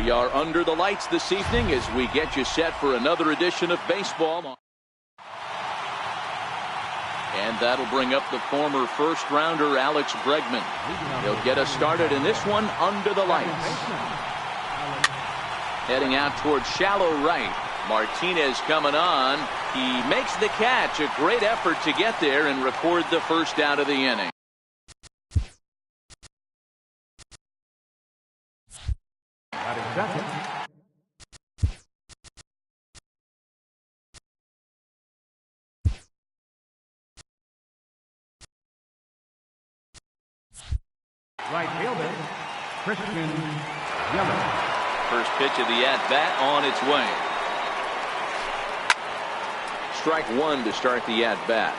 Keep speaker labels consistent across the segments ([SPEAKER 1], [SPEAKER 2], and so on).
[SPEAKER 1] We are under the lights this evening as we get you set for another edition of baseball. And that'll bring up the former first-rounder Alex Bregman. He'll get us started in this one under the lights. Heading out towards shallow right. Martinez coming on. He makes the catch. A great effort to get there and record the first out of the inning.
[SPEAKER 2] Right fielder, Christian Yelich.
[SPEAKER 1] First pitch of the at-bat on its way. Strike one to start the at-bat.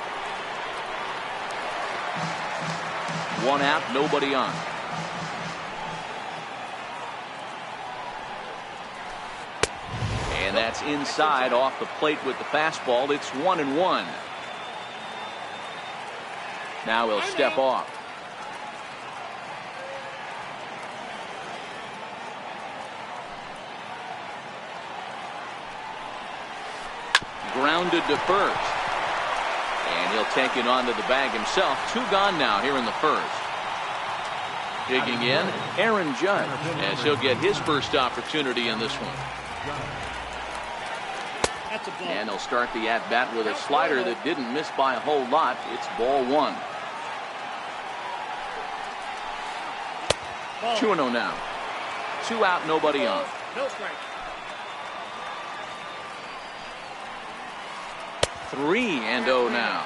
[SPEAKER 1] One out, nobody on. And that's inside off the plate with the fastball. It's 1-1. Now he'll step off. Grounded to first. And he'll take it onto the bag himself. Two gone now here in the first. Digging in, Aaron Judge, as he'll get his first opportunity in this one. And he'll start the at-bat with a slider that didn't miss by a whole lot. It's ball one. 2-0 now. Two out, nobody on.
[SPEAKER 3] No strike.
[SPEAKER 1] 3-0 now.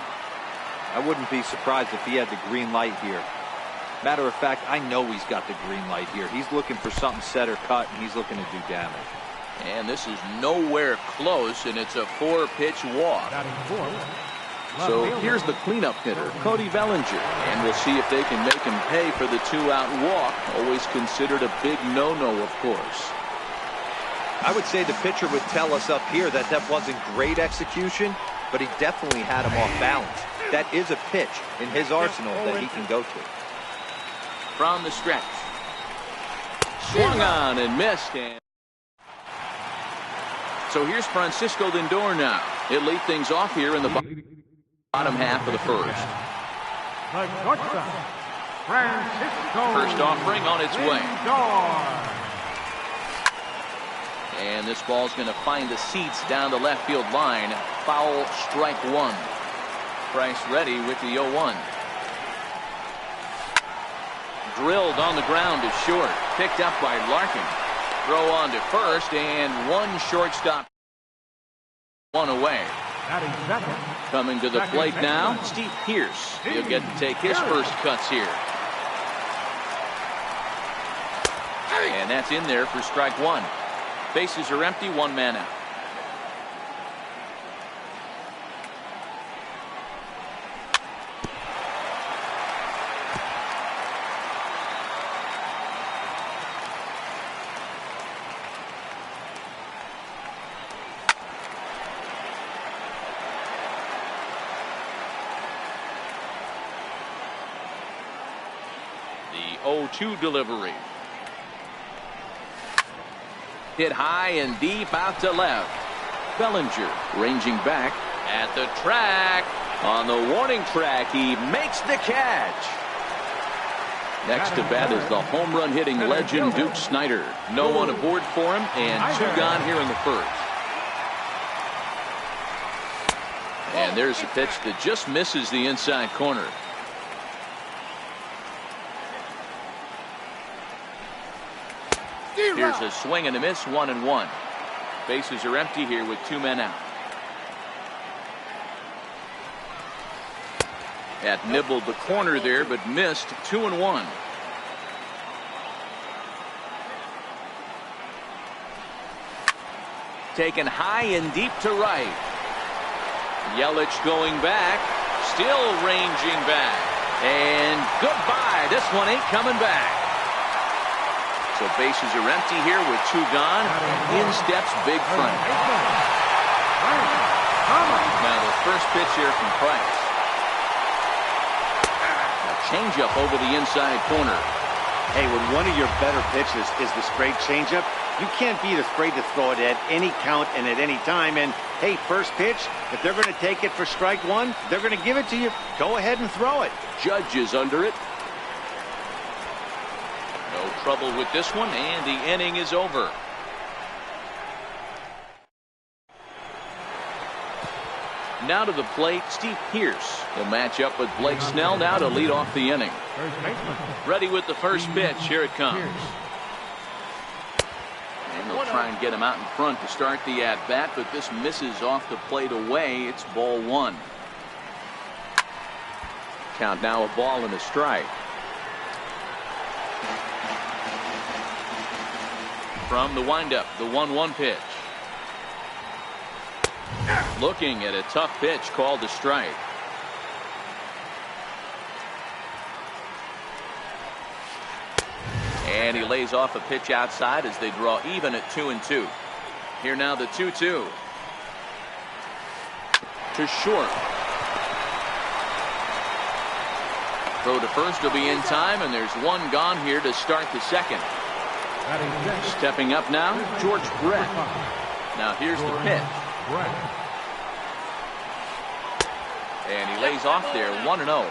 [SPEAKER 4] I wouldn't be surprised if he had the green light here. Matter of fact, I know he's got the green light here. He's looking for something set or cut, and he's looking to do damage.
[SPEAKER 1] And this is nowhere close, and it's a 4-pitch walk. So here's the cleanup hitter, Cody Bellinger, and we'll see if they can make him pay for the 2-out walk. Always considered a big no-no, of course.
[SPEAKER 4] I would say the pitcher would tell us up here that wasn't great execution, but he definitely had him off balance. That is a pitch in his arsenal that he can go to.
[SPEAKER 1] From the stretch. Swung on and missed. So here's Francisco Lindor now. He'll lead things off here in the bottom half of the first. First offering on its way. And this ball's going to find the seats down the left field line. Foul, strike one. Price ready with the 0-1. Drilled on the ground to short. Picked up by Larkin. Throw on to first, and one shortstop. One away. Coming to the plate now, Steve Pearce. He'll get to take his first cuts here. And that's in there for strike one. Bases are empty, one man out. The 0-2 delivery. Hit high and deep out to left. Bellinger ranging back at the track. On the warning track, he makes the catch. Next to bat is the home run hitting legend Duke Snider. No one aboard for him, and two gone here in the first. And there's a pitch that just misses the inside corner. Here's a swing and a miss, 1-1. Bases are empty here with two men out. That nibbled the corner there, but missed. 2-1. Taken high and deep to right. Yelich going back, still ranging back, and goodbye. This one ain't coming back. So bases are empty here with two gone. In steps Big Frank. Now the first pitch here from Price. A changeup over the inside corner.
[SPEAKER 5] Hey, when one of your better pitches is the straight changeup,
[SPEAKER 3] You can't be afraid to throw it at any count and at any time. And, hey, first pitch, if they're going to take it for strike one, they're going to give it to you. Go ahead and throw it.
[SPEAKER 1] Judge is under it. No trouble with this one, and the inning is over. Now to the plate, Steve Pearce. He'll match up with Blake Snell now to lead off the inning. Ready with the first pitch. Here it comes. And they'll try and get him out in front to start the at-bat, but this misses off the plate away. It's ball one. Count now a ball and a strike. From the windup, the 1-1 pitch. Looking at a tough pitch called a strike. And he lays off a pitch outside as they draw even at 2-2. Here now the 2-2. To short. Throw to first will be in time, and there's one gone here to start the second. Stepping up now, George Brett. Now here's the pitch. And he lays off there, 1-0.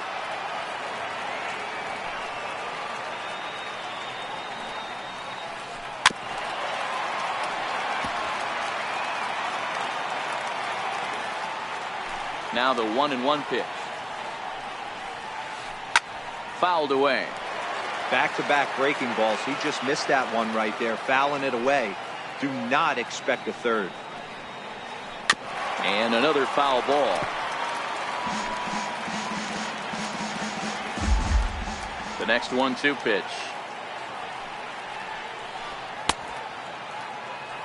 [SPEAKER 1] Now the 1-1 pitch. Fouled away.
[SPEAKER 4] Back-to-back breaking balls. He just missed that one right there, fouling it away. Do not expect a third.
[SPEAKER 1] And another foul ball. The next 1-2 pitch.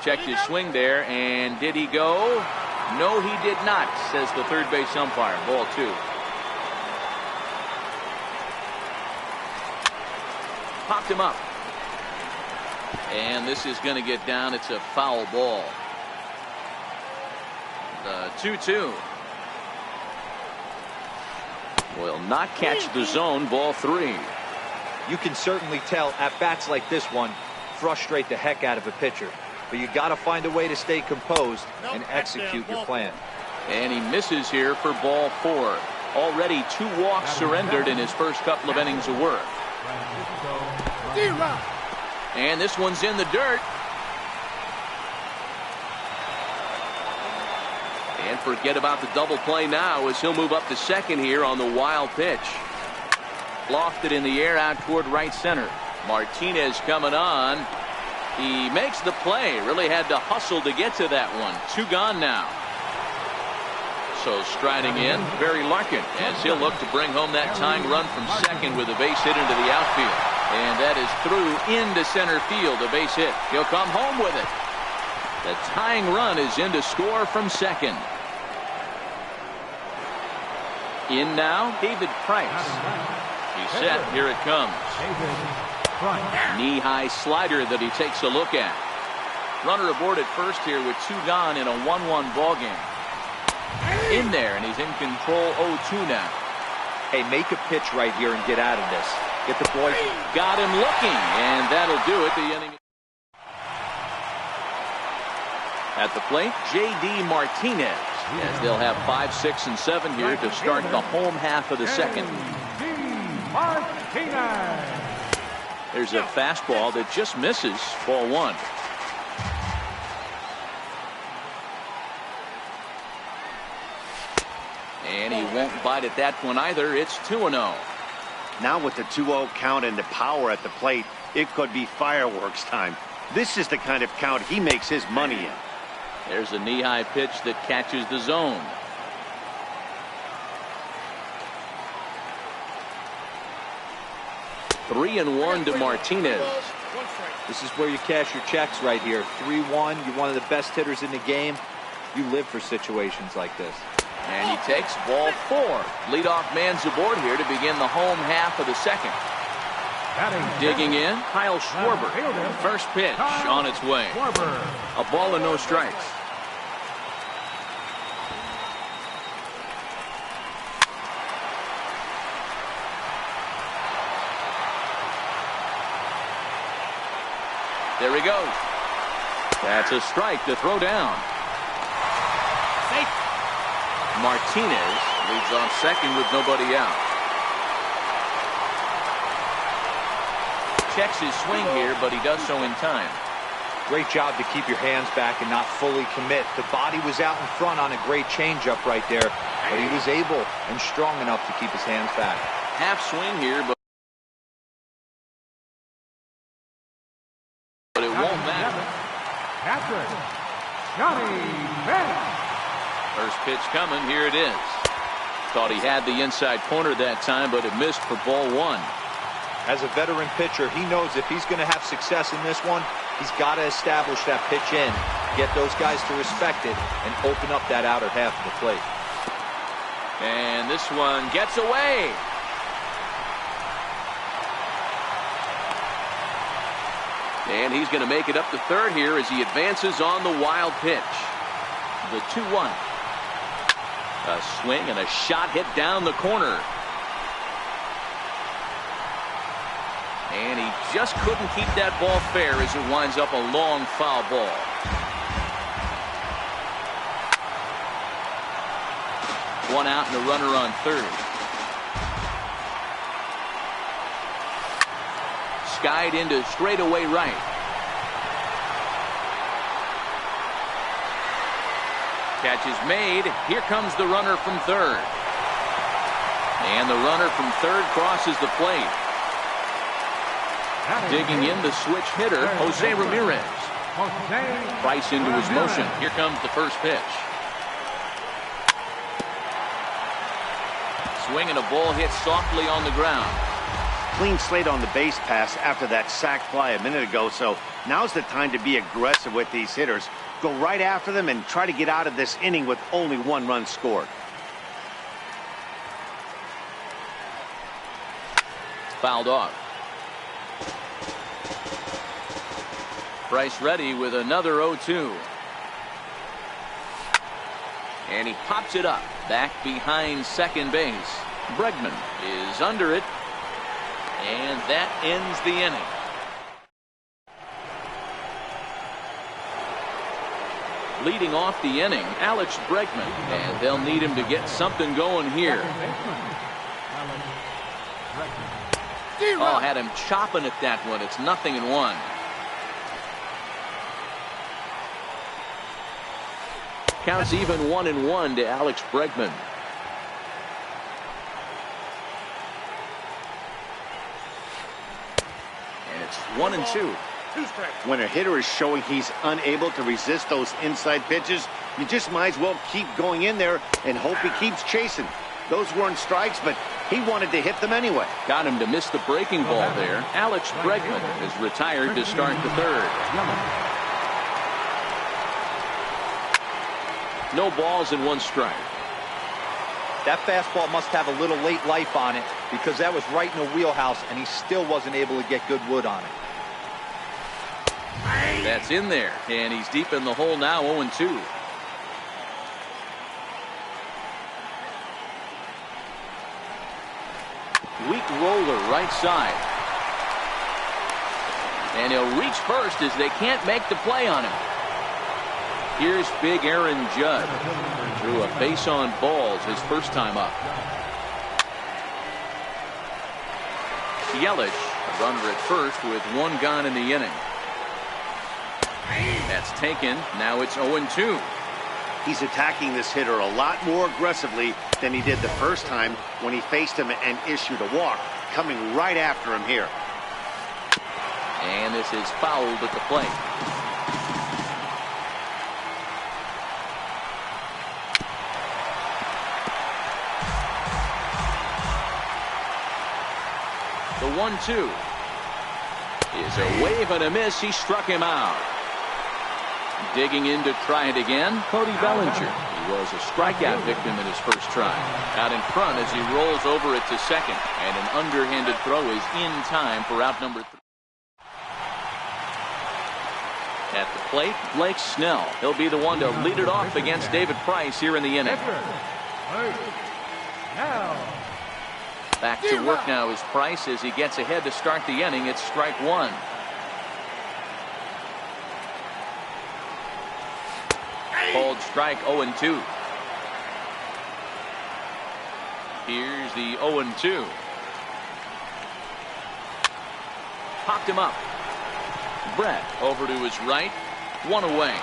[SPEAKER 1] Checked his swing there, and did he go? No, he did not, says the third base umpire. Ball two. Popped him up. And this is going to get down. It's a foul ball. The 2-2. Will not catch the zone. Ball three.
[SPEAKER 4] You can certainly tell at bats like this one frustrate the heck out of a pitcher. But you got to find a way to stay composed and execute your plan.
[SPEAKER 1] And he misses here for ball four. Already 2 walks surrendered in his first couple of innings of work. And this one's in the dirt. And forget about the double play now as he'll move up to second here on the wild pitch. Lofted in the air out toward right center. Martinez coming on. He makes the play. Really had to hustle to get to that one. 2 gone now. So striding in, Barry Larkin, as he'll look to bring home that tying run from second with a base hit into the outfield. And that is through into center field, a base hit. He'll come home with it. The tying run is in to score from second. In now, David Price. He's set. Here it comes. Knee-high slider that he takes a look at. Runner aboard at first here with 2 gone in a 1-1 ball game. In there, and he's in control 0-2 now.
[SPEAKER 4] Hey, make a pitch right here and get out of this. Get the boy.
[SPEAKER 1] Got him looking, and that'll do it. The inning. At the plate, J.D. Martinez. As they'll have 5, 6, and 7 here to start the home half of the second. There's a fastball that just misses. Ball one. And he won't bite at that one either. It's 2-0.
[SPEAKER 3] Now with the 2-0 count and the power at the plate, it could be fireworks time. This is the kind of count he makes his money in.
[SPEAKER 1] There's a knee-high pitch that catches the zone. Three and one to Martinez.
[SPEAKER 4] This is where you cash your checks right here. 3-1. You're one of the best hitters in the game. You live for situations like this.
[SPEAKER 1] And he takes ball four. Leadoff man's aboard here to begin the home half of the second. Digging in, Kyle Schwarber. First pitch on its way. A ball and no strikes. There he goes. That's a strike to throw down. Martinez leads off second with nobody out. Checks his swing here, but he does so in time.
[SPEAKER 4] Great job to keep your hands back and not fully commit. The body was out in front on a great changeup right there, but he was able and strong enough to keep his hands back.
[SPEAKER 1] Half swing here, but it won't matter.
[SPEAKER 2] Patrick Johnny Bench.
[SPEAKER 1] First pitch coming. Here it is. Thought he had the inside corner that time, but it missed for ball one.
[SPEAKER 4] As a veteran pitcher, he knows if he's going to have success in this one, he's got to establish that pitch in, get those guys to respect it, and open up that outer half of the plate.
[SPEAKER 1] And this one gets away. And he's going to make it up to third here as he advances on the wild pitch. The 2-1. A swing and a shot hit down the corner. And he just couldn't keep that ball fair as it winds up a long foul ball. One out and a runner on third. Skied into straightaway right. Catch is made. Here comes the runner from third. And the runner from third crosses the plate. Digging in the switch hitter, Jose Ramirez. Price into his motion. Here comes the first pitch. Swing and a ball hit softly on the ground.
[SPEAKER 3] Clean slate on the base pass after that sac fly a minute ago, so now's the time to be aggressive with these hitters. Go right after them and try to get out of this inning with only one run scored.
[SPEAKER 1] Fouled off. Price ready with another 0-2. And he pops it up back behind second base. Bregman is under it. And that ends the inning. Leading off the inning, Alex Bregman. And they'll need him to get something going here. Oh, had him chopping at that one. It's 0-1. Counts even 1-1 to Alex Bregman. And it's 1-2.
[SPEAKER 3] When a hitter is showing he's unable to resist those inside pitches, you just might as well keep going in there and hope he keeps chasing. Those weren't strikes, but he wanted to hit them anyway.
[SPEAKER 1] Got him to miss the breaking ball there. Alex Bregman is retired to start the third. No balls and one strike.
[SPEAKER 4] That fastball must have a little late life on it because that was right in the wheelhouse and he still wasn't able to get good wood on it.
[SPEAKER 1] That's in there, and he's deep in the hole now, 0-2. Weak roller right side. And he'll reach first as they can't make the play on him. Here's big Aaron Judd. Threw a base on balls his first time up. Yelich, a runner at first with one gone in the inning. That's taken. Now it's 0-2.
[SPEAKER 3] He's attacking this hitter a lot more aggressively than he did the first time when he faced him and issued a walk. Coming right after him here.
[SPEAKER 1] And this is fouled at the plate. The 1-2 is a wave and a miss. He struck him out. Digging in to try it again, Cody Bellinger. He was a strikeout victim in his first try. Out in front as he rolls over it to second. And an underhanded throw is in time for out number 3. At the plate, Blake Snell. He'll be the one to lead it off against David Price here in the inning. Back to work now is Price as he gets ahead to start the inning. It's strike one. called strike 0-2. Here's the 0-2. Popped him up. Brett over to his right. One away.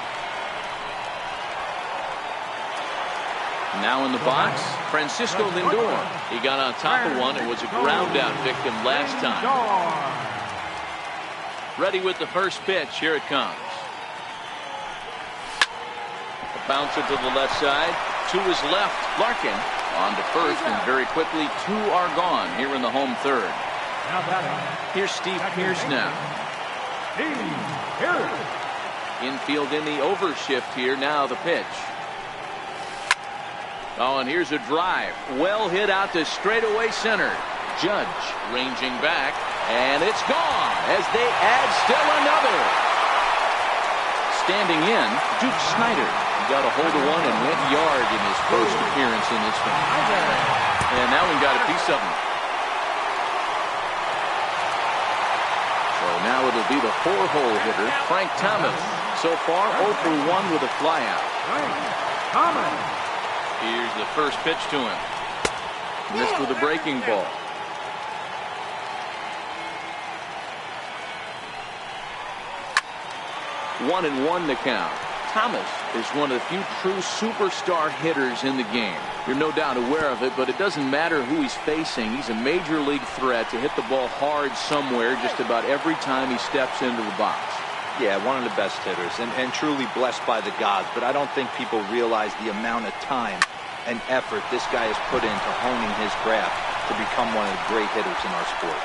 [SPEAKER 1] Now in the box, Francisco Lindor. He got on top of one and was a ground out victim last time. Ready with the first pitch. Here it comes. A bouncer to the left side. To his left. Larkin on to first, and very quickly 2 are gone here in the home third. Here's Steve Pearce now. Infield in the overshift here. Now the pitch. Oh, and here's a drive. Well hit out to straightaway center. Judge ranging back, and it's gone as they add still another. Standing in, Duke Snider. He got a hold of one and went yard in his first appearance in this one. And that one got a piece of him. So now it'll be the 4-hole hitter, Frank Thomas. So far, 0 for 1 with a flyout. Here's the first pitch to him. Missed with a breaking ball. One and one to count. Thomas is one of the few true superstar hitters in the game. You're no doubt aware of it, but it doesn't matter who he's facing. He's a major league threat to hit the ball hard somewhere just about every time he steps into the box.
[SPEAKER 4] Yeah, one of the best hitters and truly blessed by the gods, but I don't think people realize the amount of time and effort this guy has put into honing his craft to become one of the great hitters in our sport.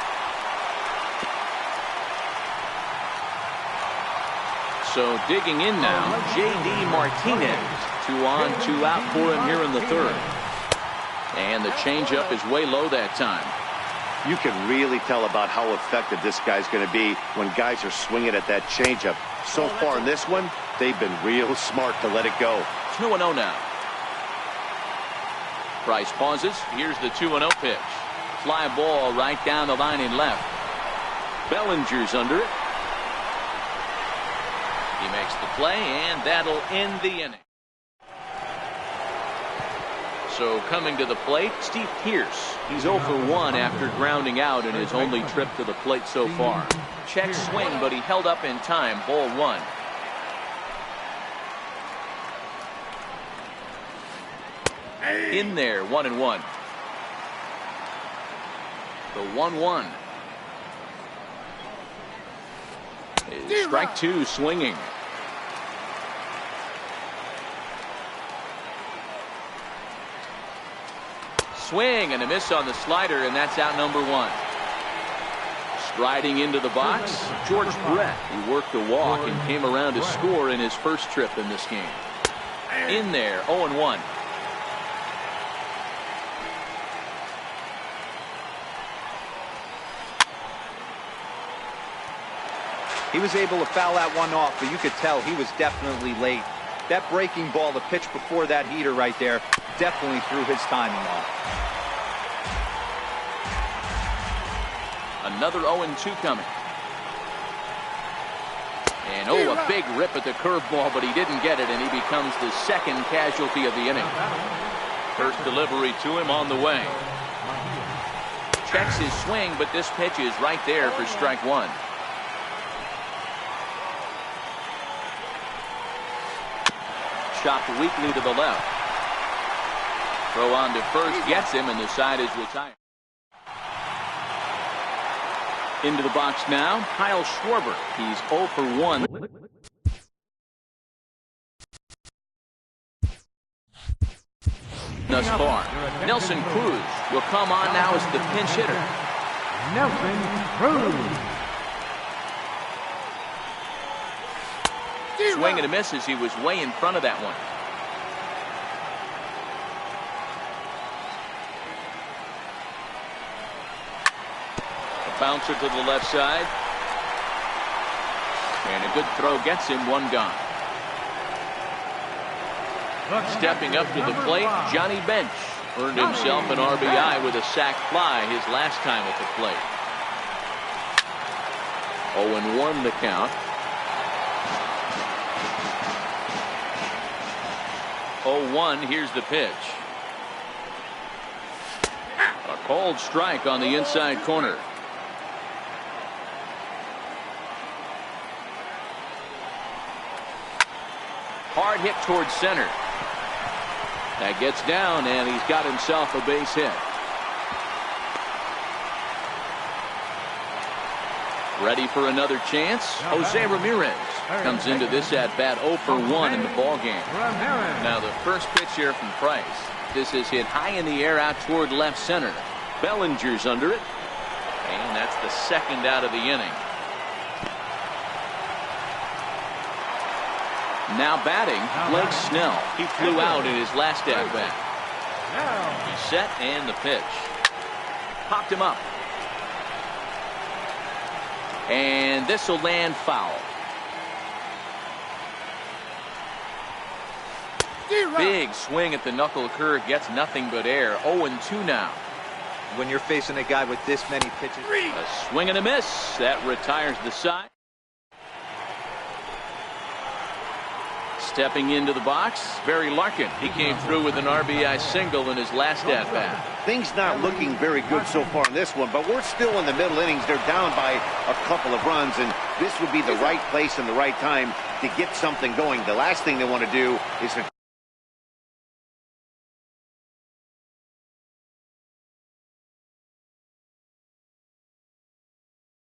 [SPEAKER 1] So digging in now, J.D. Martinez. 2 on, 2 out for him here in the third. And the changeup is way low that time.
[SPEAKER 3] You can really tell about how effective this guy's going to be when guys are swinging at that changeup. So far in this one, they've been real smart to let it go.
[SPEAKER 1] 2-0 now. Price pauses. Here's the 2-0 pitch. Fly ball right down the line in left. Bellinger's under it. He makes the play, and that'll end the inning. So coming to the plate, Steve Pearce. He's 0 for 1 after grounding out in his only trip to the plate so far. Check swing, but he held up in time. Ball 1. In there, 1-1. The 1-1. Strike 2 swinging. Swing and a miss on the slider, and that's out number 1. Striding into the box, George Brett. He worked a walk and came around to score in his first trip in this game. In there, 0-1.
[SPEAKER 4] He was able to foul that one off, but you could tell he was definitely late. That breaking ball, the pitch before that heater right there, definitely threw his timing off.
[SPEAKER 1] Another 0-2 coming. And a big rip at the curveball, but he didn't get it, and he becomes the second casualty of the inning. First delivery to him on the way. Checks his swing, but this pitch is right there for strike 1. Chopped weakly to the left. Throw on to first, gets him, and the side is retired. Into the box now, Kyle Schwarber. He's 0 for 1. Thus far. Nelson Cruz will come on now as the pinch hitter.
[SPEAKER 2] Nelson Cruz.
[SPEAKER 1] Swing and a miss as he was way in front of that one. A bouncer to the left side. And a good throw gets him, 1 gone. Stepping up to the plate, Johnny Bench earned himself an RBI with a sac fly his last time at the plate. 0-1 the count. 0-1. Here's the pitch. A called strike on the inside corner. Hard hit towards center. That gets down, and he's got himself a base hit. Ready for another chance. Jose Ramirez comes into this at bat 0 for 1 in the ball game. Now the first pitch here from Price. This is hit high in the air out toward left center. Bellinger's under it, and that's the second out of the inning. Now batting, Blake Snell. He flew out in his last at bat. He's set, and the pitch. Popped him up. And this will land foul. Big swing at the knuckle curve, gets nothing but air. 0-2 now.
[SPEAKER 4] When you're facing a guy with this many pitches.
[SPEAKER 1] A swing and a miss. That retires the side. Stepping into the box, Barry Larkin. He came through with an RBI single in his last at bat.
[SPEAKER 3] Things not looking very good so far in this one, but we're still in the middle innings. They're down by a couple of runs, and this would be the right place and the right time to get something going. The last thing they want to do is to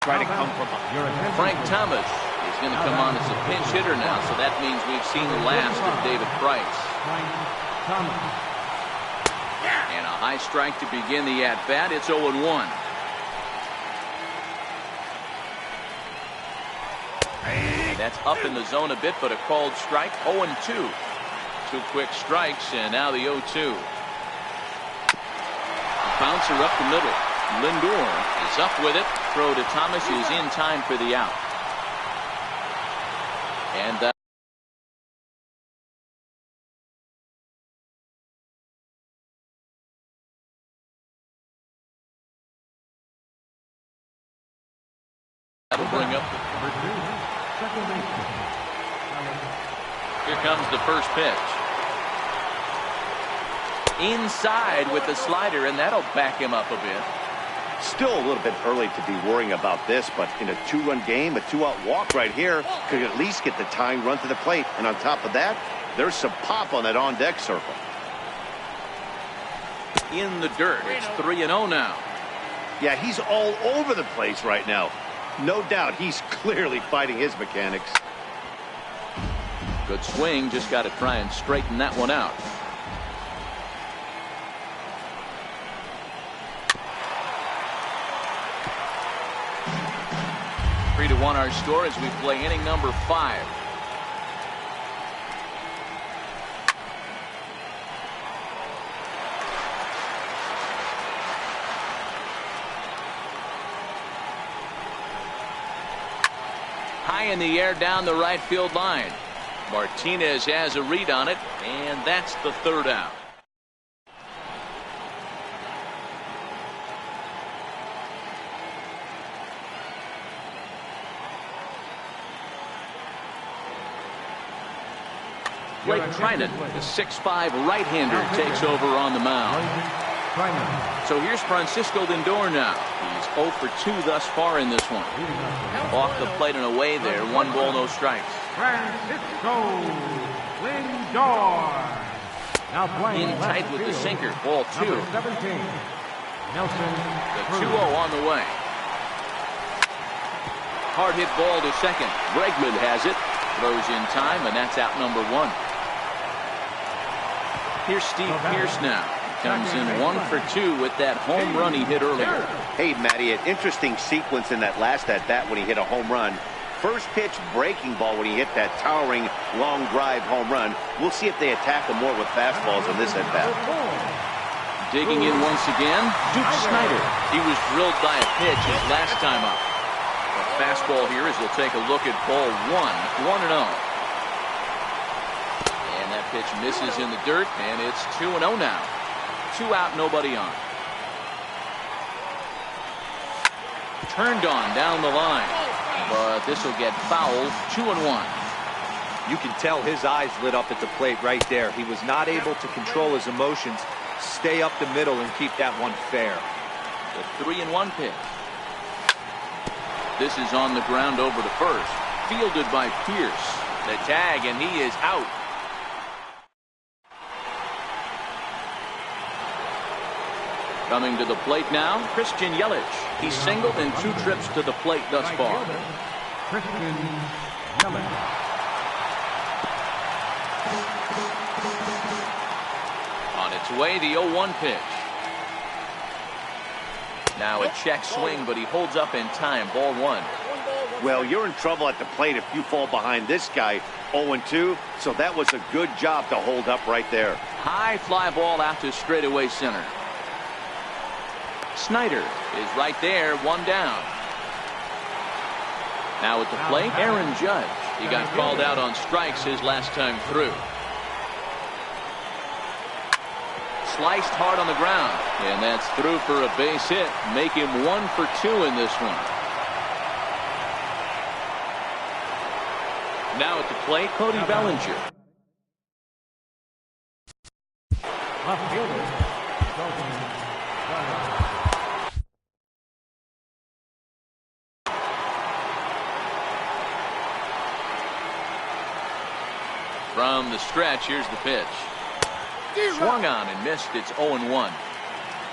[SPEAKER 3] try to come from behind.
[SPEAKER 1] Frank Thomas is going to come on as a pinch hitter now, so that means we've seen the last of David Price. And a high strike to begin the at-bat. It's 0-1. That's up in the zone a bit, but a called strike. 0-2. 2 quick strikes, and now the 0-2. Bouncer up the middle. Lindor is up with it. Throw to Thomas is in time for the out. And that'll bring up here comes the first pitch. Inside with the slider, and that'll back him up a bit.
[SPEAKER 3] Still a little bit early to be worrying about this, but in a 2-run game, a 2-out walk right here could at least get the tying run to the plate. And on top of that, there's some pop on that on-deck circle.
[SPEAKER 1] In the dirt. It's 3-0 now.
[SPEAKER 3] Yeah, he's all over the place right now. No doubt he's clearly fighting his mechanics.
[SPEAKER 1] Good swing. Just got to try and straighten that one out. To 1 our score as we play inning number 5. High in the air down the right field line. Martinez has a read on it, and that's the 3rd out. Blake Treinen, the 6'5" right-hander, takes over on the mound. So here's Francisco Lindor now. He's 0 for 2 thus far in this one. Off the plate and away there. 1 ball, no strikes.
[SPEAKER 2] Francisco Lindor.
[SPEAKER 1] In tight with the sinker. Ball 2.
[SPEAKER 2] Number 17, Nelson
[SPEAKER 1] The 2-0 on the way. Hard hit ball to second. Bregman has it. Throws in time, and that's out number 1. Here's Steve Pearce now. Comes in 1 for 2 with that home run he hit earlier.
[SPEAKER 3] Hey, Matty, an interesting sequence in that last at-bat when he hit a home run. First pitch breaking ball when he hit that towering long drive home run. We'll see if they attack him more with fastballs on this at-bat.
[SPEAKER 1] Digging in once again, Duke Snider. He was drilled by a pitch his last time up. A fastball here as we'll take a look at ball 1. 1-0. And that pitch misses in the dirt, and it's 2-0 now. 2 out, nobody on. Turned on down the line, but this will get fouled. 2-1.
[SPEAKER 4] You can tell his eyes lit up at the plate right there. He was not able to control his emotions, stay up the middle, and keep that one fair.
[SPEAKER 1] The 3-1 pitch. This is on the ground over to first. Fielded by Pierce. The tag, and he is out. Coming to the plate now, Christian Yelich. He's singled in 2 trips to the plate thus far.
[SPEAKER 2] Christian Yelich.
[SPEAKER 1] On its way, the 0-1 pitch. Now a check swing, but he holds up in time. Ball 1.
[SPEAKER 3] Well, you're in trouble at the plate if you fall behind this guy 0-2, so that was a good job to hold up right there.
[SPEAKER 1] High fly ball out to straightaway center. Snyder is right there, 1 down. Now at the plate, Aaron Judge. He got called out on strikes his last time through. Sliced hard on the ground, and that's through for a base hit. Make him 1 for 2 in this one. Now at the plate, Cody Bellinger.
[SPEAKER 2] Left fielder.
[SPEAKER 1] From the stretch, here's the pitch. Swung on and missed. It's 0-1.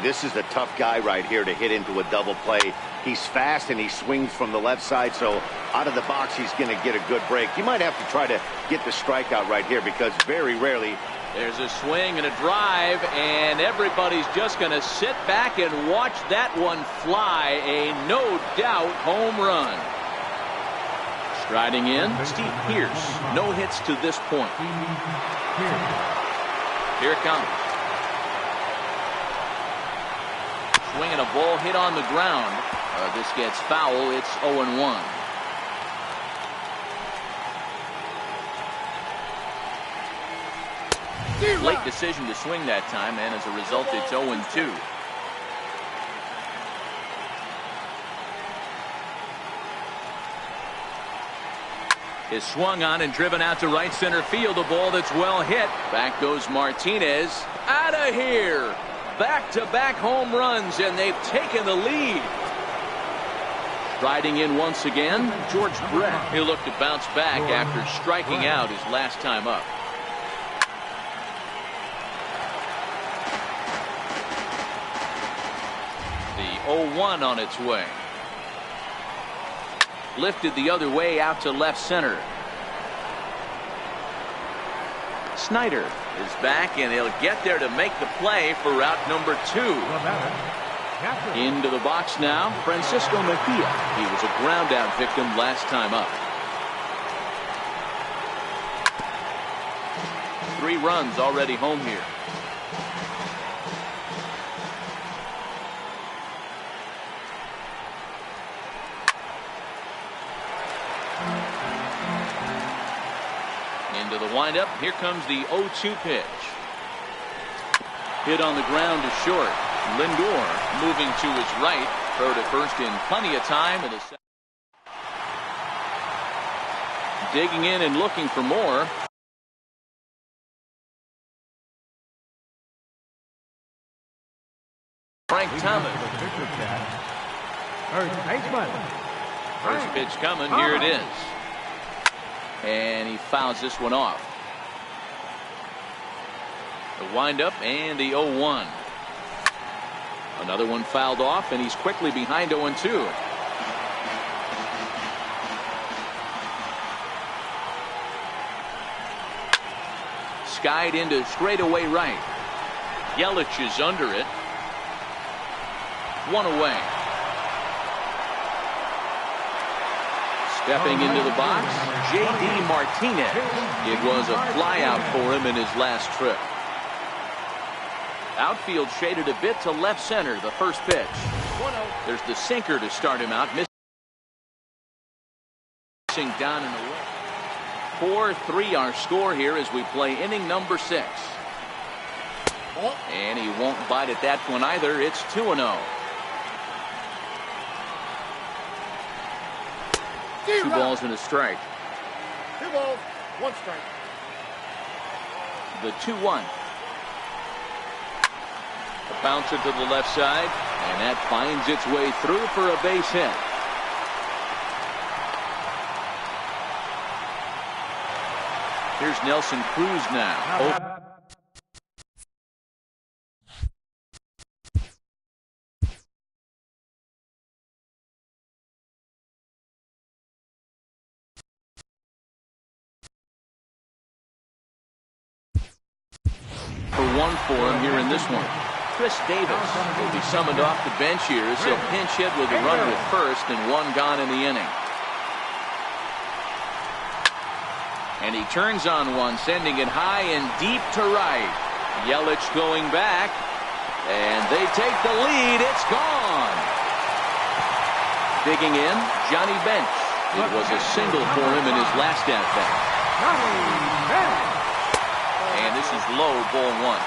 [SPEAKER 3] This is a tough guy right here to hit into a double play. He's fast and he swings from the left side, so out of the box he's going to get a good break. You might have to try to get the strikeout right here because very rarely.
[SPEAKER 1] There's a swing and a drive, and everybody's just going to sit back and watch that one fly. A no-doubt home run. Striding in, Steve Pierce. No hits to this point. Here it comes. Swinging a ball hit on the ground. This gets foul. It's 0-1. Late decision to swing that time, and as a result, it's 0-2. Is swung on and driven out to right center field. A ball that's well hit. Back goes Martinez. Out of here. Back-to-back home runs, and they've taken the lead. Riding in once again, George Brett. He'll look to bounce back after striking out his last time up. The 0-1 on its way. Lifted the other way out to left center. Snyder is back, and he'll get there to make the play for route number 2. Into the box now, Francisco Mejia. He was a ground out victim last time up. 3 runs already home here. Into the windup. Here comes the 0-2 pitch. Hit on the ground to short. Lindor moving to his right. Throw to first in plenty of time. And digging in and looking for more. Frank Thomas. First pitch coming. Here it is. And he fouls this one off. The windup and the 0-1. Another one fouled off, and he's quickly behind 0-2. Skied into straightaway right. Yelich is under it. 1 away. Stepping into the box, J.D. Martinez. It was a flyout for him in his last trip. Outfield shaded a bit to left center, the first pitch. There's the sinker to start him out. Missing down in the way. 4-3 our score here as we play inning number 6. And he won't bite at that one either. It's 2-0. 2 balls and a strike.
[SPEAKER 5] 2 balls. 1 strike.
[SPEAKER 1] The 2-1. A bouncer to the left side, and that finds its way through for a base hit. Here's Nelson Cruz now. For one for him here in this one. Chris Davis will be summoned off the bench here as he'll pinch hit with a runner at first and 1 gone in the inning. And he turns on one, sending it high and deep to right. Yelich going back, and they take the lead. It's gone. Digging in, Johnny Bench. It was a single for him in his last at-bat. And this is low, ball 1.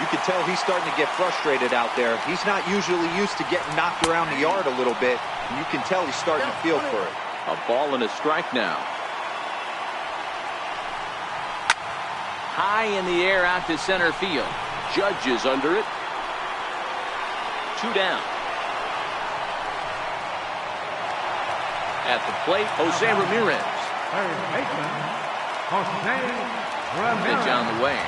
[SPEAKER 4] You can tell he's starting to get frustrated out there. He's not usually used to getting knocked around the yard a little bit, and you can tell he's starting to feel for it.
[SPEAKER 1] A ball and a strike now. High in the air out to center field. Judge is under it. 2 down. At the plate, Jose Ramirez.
[SPEAKER 2] Third baseman, Jose
[SPEAKER 1] Pitch
[SPEAKER 2] Ramirez.
[SPEAKER 1] on the way.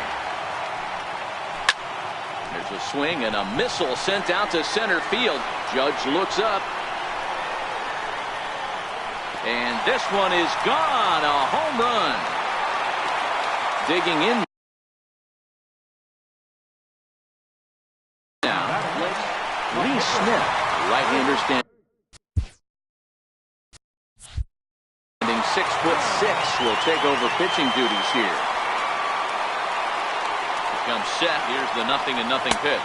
[SPEAKER 1] There's a swing and a missile sent out to center field. Judge looks up. And this one is gone. A home run. Digging in now. Lee Smith, right-hander standing 6'6", will take over pitching duties here. Comes set. Here's the 0-0 pitch.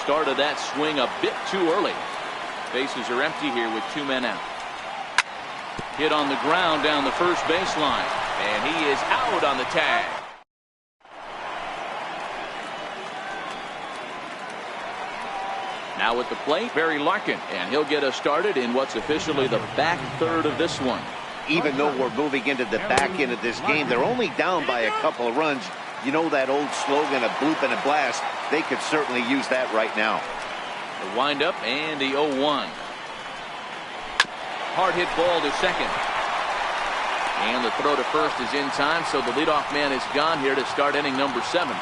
[SPEAKER 1] Started that swing a bit too early. Bases are empty here with 2 men out. Hit on the ground down the first baseline, and he is out on the tag. Now at the plate, Barry Larkin, and he'll get us started in what's officially the back third of this one.
[SPEAKER 3] Even though we're moving into the back end of this game, they're only down by a couple of runs. You know that old slogan, a bloop and a blast. They could certainly use that right now.
[SPEAKER 1] The windup and the 0-1. Hard hit ball to second. And the throw to first is in time, so the leadoff man is gone here to start inning number 7.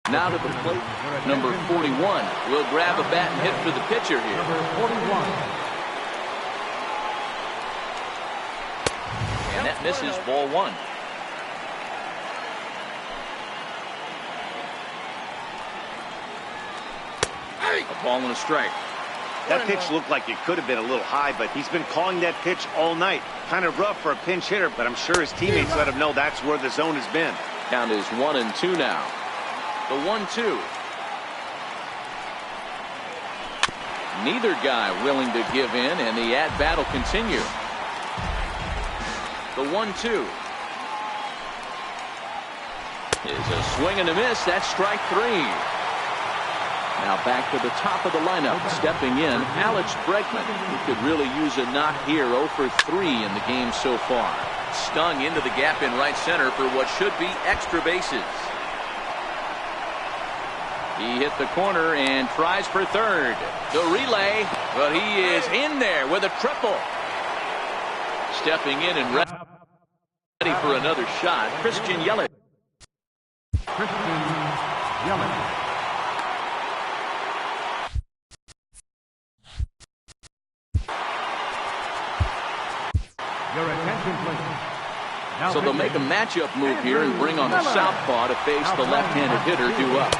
[SPEAKER 1] Now to the plate, number 41 will grab a bat and hit for the pitcher here.
[SPEAKER 2] Number 41.
[SPEAKER 1] And that misses, ball 1. A ball and a strike.
[SPEAKER 3] That pitch looked like it could have been a little high, but he's been calling that pitch all night. Kind of rough for a pinch hitter, but I'm sure his teammates let him know that's where the zone has been.
[SPEAKER 1] Count is 1-2 now. The 1-2. Neither guy willing to give in, and the at-bat will continue. The 1-2 is a swing and a miss. That's strike 3. Now back to the top of the lineup. Stepping in, Alex Bregman, who could really use a knock here. 0 for 3 in the game so far. Stung into the gap in right center for what should be extra bases. He hit the corner and tries for third. The relay, but he is in there with a triple. Stepping in and ready for another shot, Christian Yelich.
[SPEAKER 2] Christian Yelich. Your attention, please. Now
[SPEAKER 1] So they'll make a matchup move here and bring on the southpaw to face the left-handed hitter due up.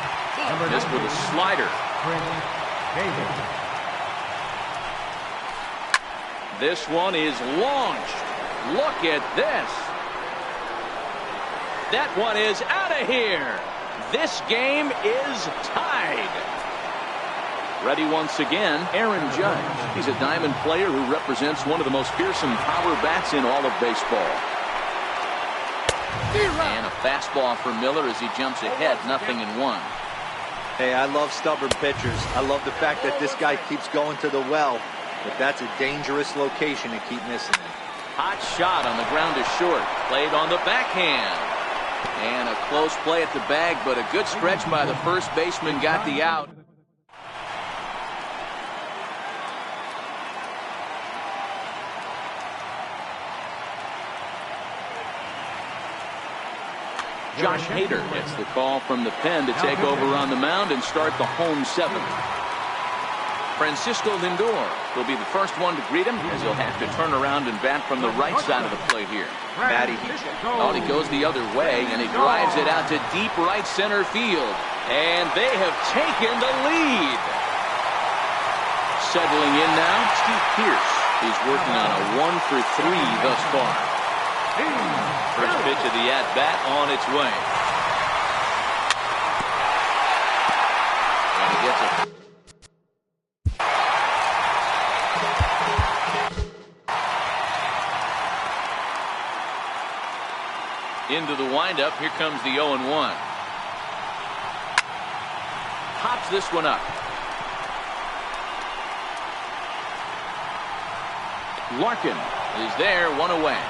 [SPEAKER 1] Missed with a slider. This one is launched. Look at this. That one is out of here. This game is tied. Ready once again, Aaron Judge. He's a diamond player who represents one of the most fearsome power bats in all of baseball. And a fastball for Miller as he jumps ahead, 0-1.
[SPEAKER 4] Hey, I love stubborn pitchers. I love the fact that this guy keeps going to the well, but that's a dangerous location to keep missing it.
[SPEAKER 1] Hot shot on the ground to short. Played on the backhand. And a close play at the bag, but a good stretch by the first baseman got the out. Josh Hader gets the call from the pen to take over on the mound and start the home seventh. Francisco Lindor will be the first one to greet him, as he'll have to turn around and bat from the right side of the plate here.
[SPEAKER 4] Matty,
[SPEAKER 1] he goes the other way, and he drives it out to deep right center field. And they have taken the lead. Settling in now, Steve Pearce. He's working on a 1-for-3 thus far. First pitch of the at-bat on its way. And he gets it. Into the windup. Here comes the 0-1. Pops this one up. Larkin is there, one away.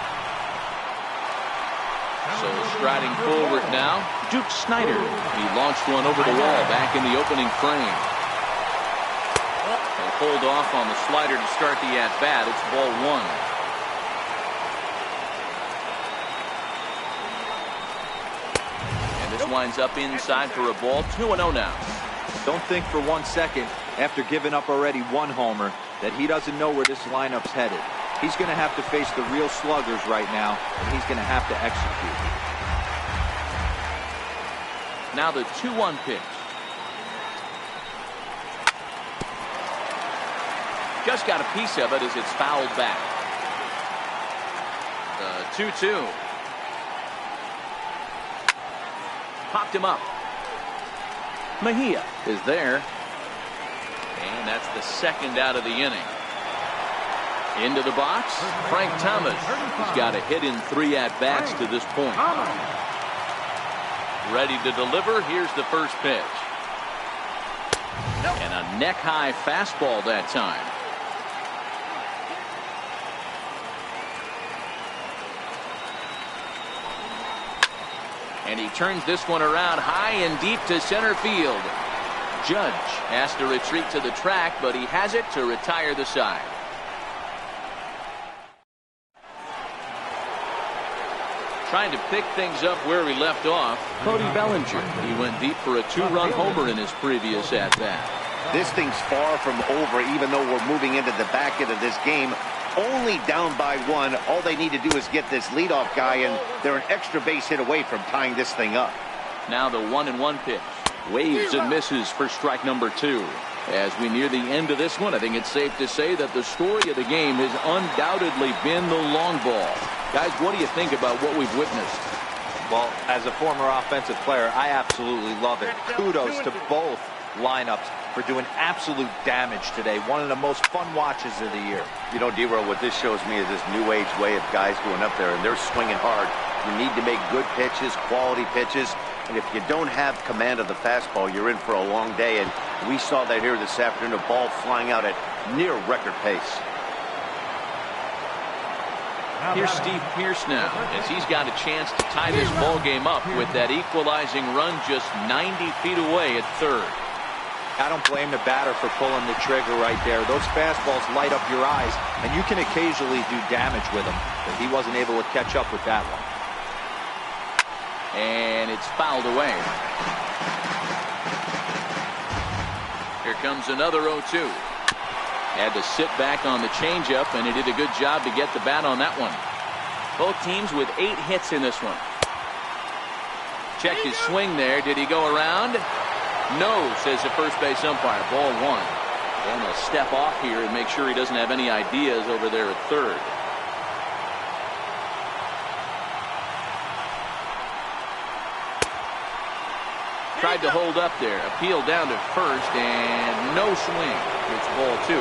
[SPEAKER 1] So striding forward now, Duke Snider. He launched one over the wall back in the opening frame. They'll hold off on the slider to start the at-bat. It's ball one. And this winds up inside for a ball. 2-0 now.
[SPEAKER 4] don't think for 1 second, after giving up already one homer, that he doesn't know where this lineup's headed. He's going to have to face the real sluggers right now, and he's going to have to execute.
[SPEAKER 1] Now the 2-1 pitch. Just got a piece of it as it's fouled back. The 2-2. Popped him up. Mejia is there. And that's the second out of the inning. Into the box, Frank Thomas. He's got a hit in 3 at-bats to this point. Ready to deliver. Here's the first pitch. And a neck-high fastball that time. And he turns this one around high and deep to center field. Judge has to retreat to the track, but he has it to retire the side. Trying to pick things up where we left off, Cody Bellinger. He went deep for a 2-run homer in his previous at-bat.
[SPEAKER 3] This thing's far from over, even though we're moving into the back end of this game. Only down by 1. All they need to do is get this leadoff guy, and they're an extra base hit away from tying this thing up.
[SPEAKER 1] Now the 1-1 pitch. Waves and misses for strike number 2. As we near the end of this one, I think it's safe to say that the story of the game has undoubtedly been the long ball. Guys, what do you think about what we've witnessed?
[SPEAKER 4] Well, as a former offensive player, I absolutely love it. Kudos to both lineups for doing absolute damage today. One of the most fun watches of the year.
[SPEAKER 3] You know, D-Roll, what this shows me is this new age way of guys going up there, and they're swinging hard. You need to make good pitches, quality pitches, and if you don't have command of the fastball, you're in for a long day, and we saw that here this afternoon, a ball flying out at near record pace.
[SPEAKER 1] Here's Steve Pearce now, as he's got a chance to tie this ball game up with that equalizing run just 90 feet away at third.
[SPEAKER 4] I don't blame the batter for pulling the trigger right there. Those fastballs light up your eyes, and you can occasionally do damage with them, but he wasn't able to catch up with that one.
[SPEAKER 1] And it's fouled away. Here comes another 0-2. Had to sit back on the changeup, and he did a good job to get the bat on that one. Both teams with 8 hits in this one. Check his swing there. Did he go around? No, says the first base umpire. Ball 1. And he'll step off here and make sure he doesn't have any ideas over there at third. Tried to hold up there. Appeal down to first, and no swing. It's ball 2.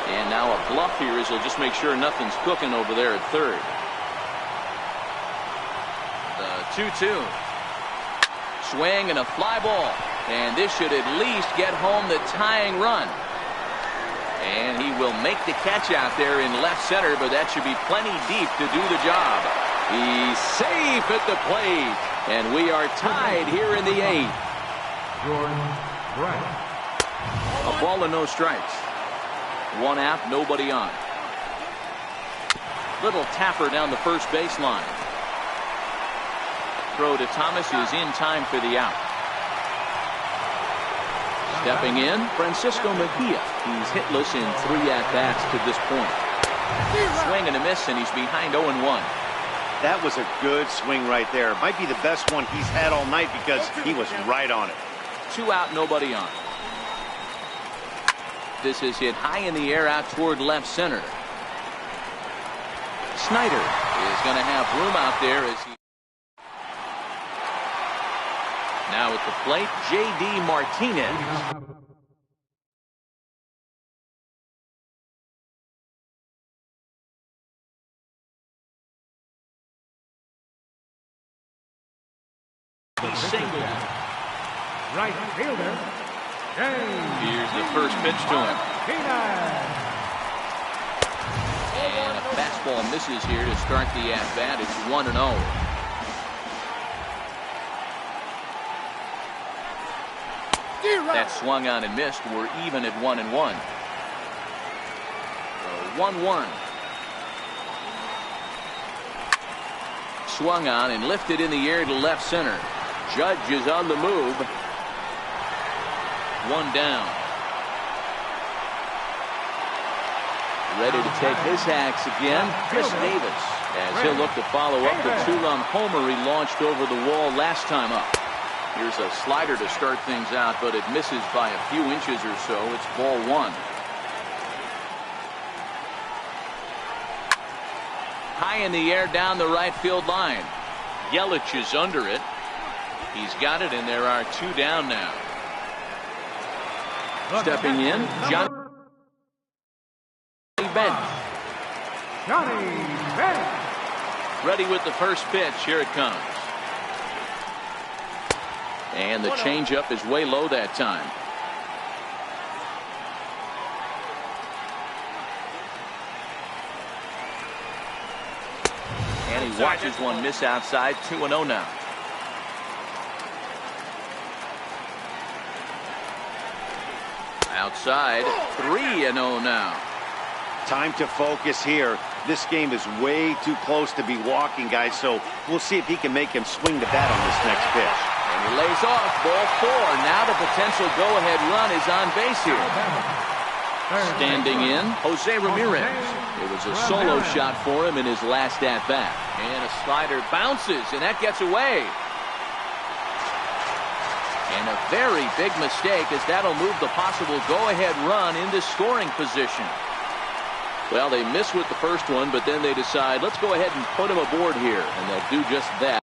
[SPEAKER 1] And now a bluff here as he'll just make sure nothing's cooking over there at third. The 2-2. Swing and a fly ball. And this should at least get home the tying run. And he will make the catch out there in left center, but that should be plenty deep to do the job. He's safe at the plate. And we are tied here in the 8th.
[SPEAKER 2] George Brett.
[SPEAKER 1] A ball and no strikes. One out, nobody on. Little tapper down the first baseline. Throw to Thomas is in time for the out. Stepping in, Francisco Mejia. He's hitless in 3 at-bats to this point. Swing and a miss, and he's behind 0-1.
[SPEAKER 3] That was a good swing right there. Might be the best one he's had all night because he was right on it.
[SPEAKER 1] 2 out, nobody on. This is hit high in the air out toward left center. Snyder is going to have room out there as he... Now at the plate, J.D. Martinez. Single.
[SPEAKER 2] Right fielder, James.
[SPEAKER 1] Here's the first pitch to him. And a fastball misses here to start the at-bat. It's 1-0. That swung on and missed. We're even at 1-1. 1-1. Swung on and lifted in the air to left center. Judge is on the move. 1 down. Ready to take his hacks again, Chris Davis, as he'll look to follow up the 2-run homer he launched over the wall last time up. Here's a slider to start things out, but it misses by a few inches or so. It's ball 1. High in the air down the right field line. Yelich is under it. He's got it, and there are 2 down now. Stepping in, Johnny Bench.
[SPEAKER 2] Johnny Bench.
[SPEAKER 1] Ready with the first pitch. Here it comes. And the changeup is way low that time. And he watches one miss outside. 2-0 now. Outside, 3-0 now.
[SPEAKER 3] Time to focus here. This game is way too close to be walking, guys, so we'll see if he can make him swing the bat on this next pitch.
[SPEAKER 1] And he lays off, ball 4. Now the potential go-ahead run is on base here. Standing in, Jose Ramirez. It was a solo shot for him in his last at-bat. And a slider bounces, and that gets away. And a very big mistake, as that'll move the possible go-ahead run into scoring position. Well, they miss with the first one, but then they decide, let's go ahead and put him aboard here, and they'll do just that.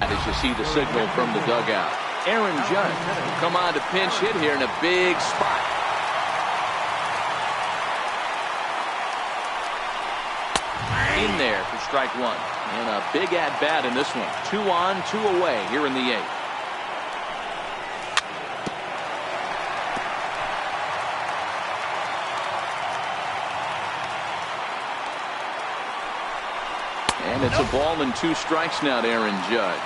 [SPEAKER 1] As you see the signal from the dugout. Aaron Judge will come on to pinch hit here in a big spot. In there for strike 1. And a big at-bat in this one. 2 on, 2 away here in the 8th. And it's a ball and 2 strikes now to Aaron Judge.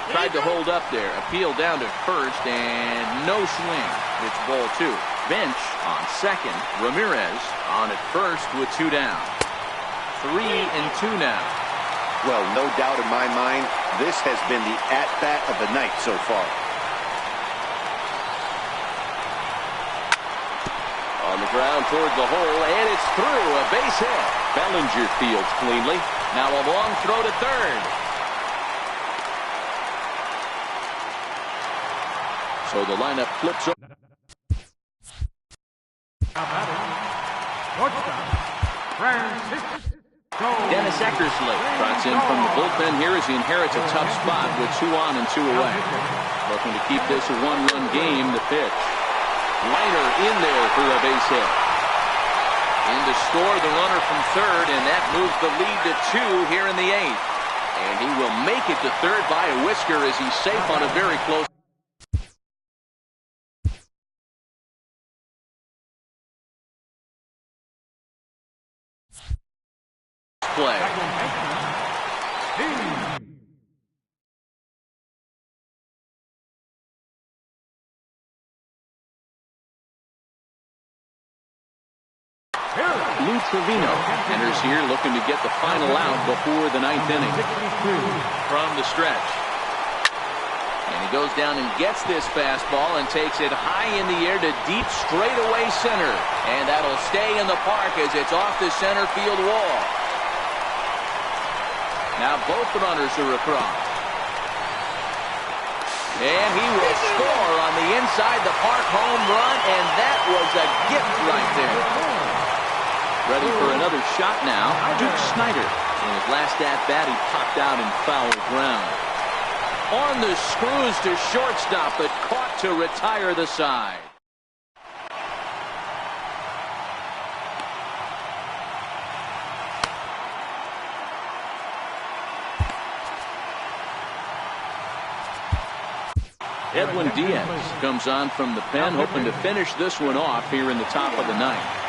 [SPEAKER 1] Tried to hold up there. Appeal down to first and no swing. It's ball 2. Bench on second. Ramirez on at first with 2 down. 3-2 now.
[SPEAKER 3] Well, no doubt in my mind, this has been the at-bat of the night so far.
[SPEAKER 1] On the ground toward the hole, and it's through. A base hit. Bellinger fields cleanly. Now a long throw to third. So the lineup flips over. Dennis Eckersley trots in from the bullpen here as he inherits a tough spot with 2 on and 2 away. Looking to keep this a 1-run game. The pitch. Liner in there for a base hit. In to score the runner from third, and that moves the lead to 2 here in the 8th. And he will make it to third by a whisker as he's safe on a very close play. Lou Trevino enters here looking to get the final out before the 9th inning. From the stretch. And he goes down and gets this fastball and takes it high in the air to deep straightaway center. And that'll stay in the park as it's off the center field wall. Now both runners are across. And he will score on the inside the park home run, and that was a gift right there. Ready for another shot now, Duke Snider. In his last at-bat, he popped out in foul ground. On the screws to shortstop, but caught to retire the side. Edwin Diaz comes on from the pen, hoping to finish this one off here in the top of the 9th.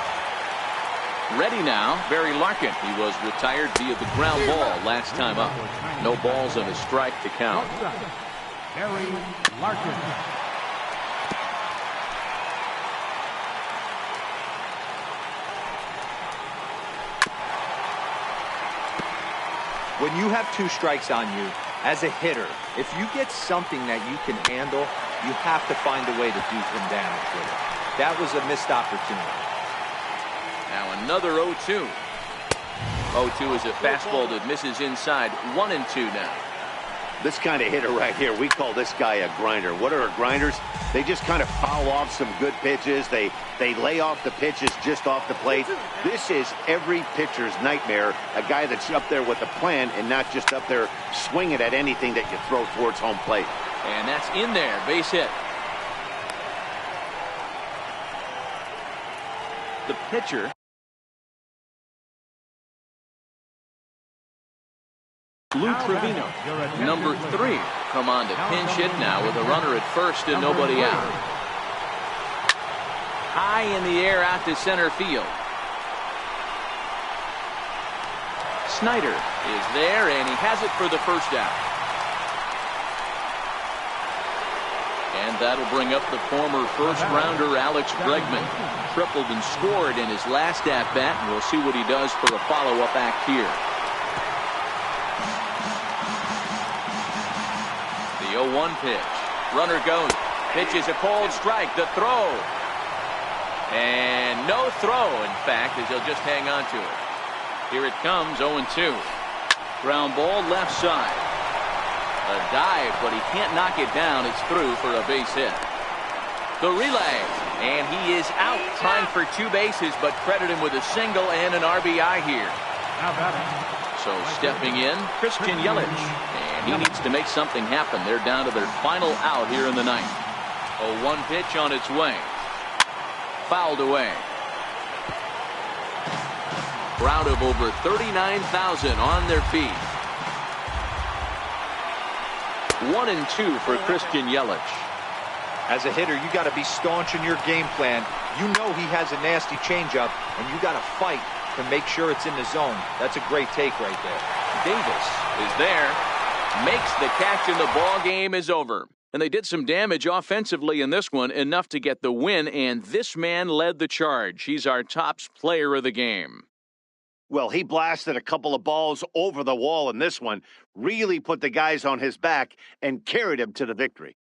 [SPEAKER 1] Ready now, Barry Larkin. He was retired via the ground ball last time up. No balls and a strike to count.
[SPEAKER 2] Barry Larkin.
[SPEAKER 4] When you have 2 strikes on you, as a hitter, if you get something that you can handle, you have to find a way to do some damage with it. That was a missed opportunity.
[SPEAKER 1] Now another 0-2. 0-2 is a fastball that misses inside. 1-2 now.
[SPEAKER 3] This kind of hitter right here, we call this guy a grinder. What are grinders? They just kind of foul off some good pitches. They lay off the pitches just off the plate. This is every pitcher's nightmare, a guy that's up there with a plan and not just up there swinging at anything that you throw towards home plate.
[SPEAKER 1] And that's in there, base hit. The pitcher. Lou Trevino, number 3, come on to pinch hit now with a runner at first and nobody out. High in the air out to center field. Snider is there, and he has it for the first out. And that'll bring up the former first-rounder Alex Bregman. Tripled and scored in his last at-bat, and we'll see what he does for a follow-up act here. The 0-1 pitch. Runner goes. Pitch is a cold strike. The throw. And no throw, in fact, as he'll just hang on to it. Here it comes, 0-2. Ground ball left side. A dive, but he can't knock it down. It's through for a base hit. The relay. And he is out trying for 2 bases, but credit him with a single and an RBI here. So stepping in, Christian Yelich. And he needs to make something happen. They're down to their final out here in the 9th. 0-1 pitch on its way. Fouled away. Crowd of over 39,000 on their feet. 1-2 for Christian Yelich.
[SPEAKER 4] As a hitter, you got to be staunch in your game plan. You know he has a nasty changeup, and you got to fight to make sure it's in the zone. That's a great take right there.
[SPEAKER 1] Davis is there, makes the catch, and the ball game is over. And they did some damage offensively in this one, enough to get the win, and this man led the charge. He's our top player of the game.
[SPEAKER 3] Well, he blasted a couple of balls over the wall in this one, really put the guys on his back and carried him to the victory.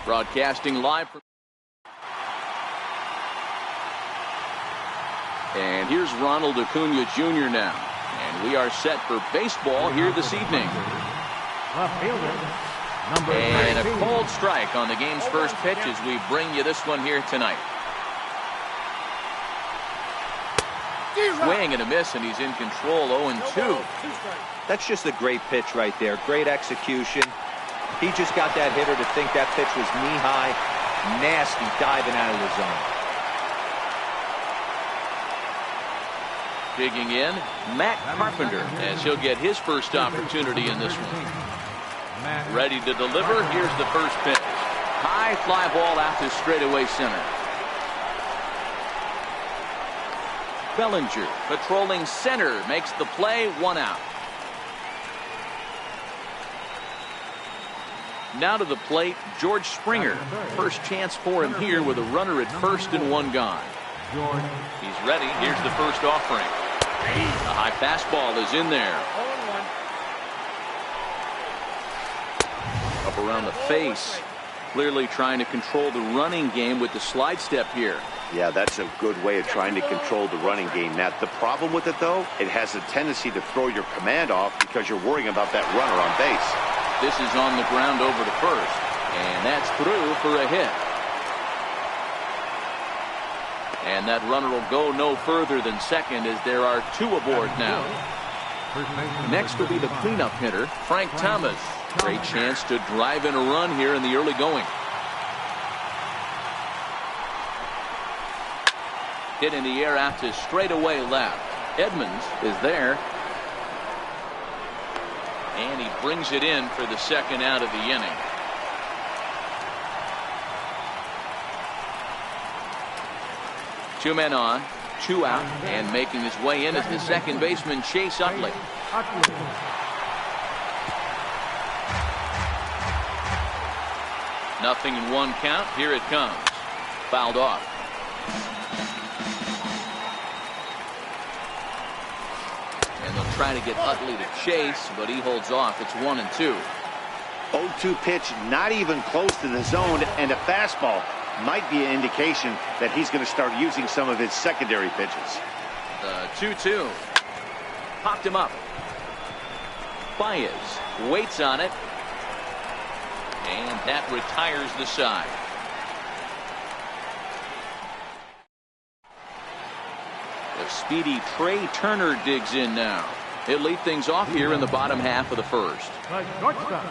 [SPEAKER 1] Broadcasting live from... And here's Ronald Acuna Jr. now. And we are set for baseball here this evening.
[SPEAKER 2] Left fielder, number
[SPEAKER 1] And a
[SPEAKER 2] 13.
[SPEAKER 1] cold strike on the game's first pitch as we bring you this one here tonight. Swing and a miss, and he's in control. 0-2.
[SPEAKER 4] That's just a great pitch right there. Great execution. He just got that hitter to think that pitch was knee-high. Nasty diving out of the zone.
[SPEAKER 1] Digging in, Matt Carpenter, as he'll get his first opportunity in this one. Ready to deliver. Here's the first pitch. High fly ball out to straightaway center. Bellinger patrolling center makes the play. 1 out. Now to the plate, George Springer. First chance for him here with a runner at first and 1 gone. He's ready. Here's the first offering. The high fastball is in there. Up around the face. Clearly trying to control the running game with the slide step here.
[SPEAKER 3] Yeah, that's a good way of trying to control the running game. Now, the problem with it, though, it has a tendency to throw your command off because you're worrying about that runner on base.
[SPEAKER 1] This is on the ground over to first. And that's through for a hit. And that runner will go no further than second as there are 2 aboard now. Next will be the cleanup hitter, Frank Thomas. Great chance to drive in a run here in the early going. Hit in the air out to straightaway left. Edmonds is there. And he brings it in for the second out of the inning. Two men on, 2 out, and making his way in is the second baseman, Chase Utley. Nothing in 1 count. Here it comes. Fouled off. And they'll try to get Utley to chase, but he holds off. It's 1-2.
[SPEAKER 3] 0-2 pitch, not even close to the zone, and a fastball might be an indication that he's going to start using some of his secondary pitches.
[SPEAKER 1] The 2-2. Popped him up. Baez waits on it. And that retires the side. The speedy Trey Turner digs in now. He'll lead things off here in the bottom half of the first.
[SPEAKER 2] The shortstop,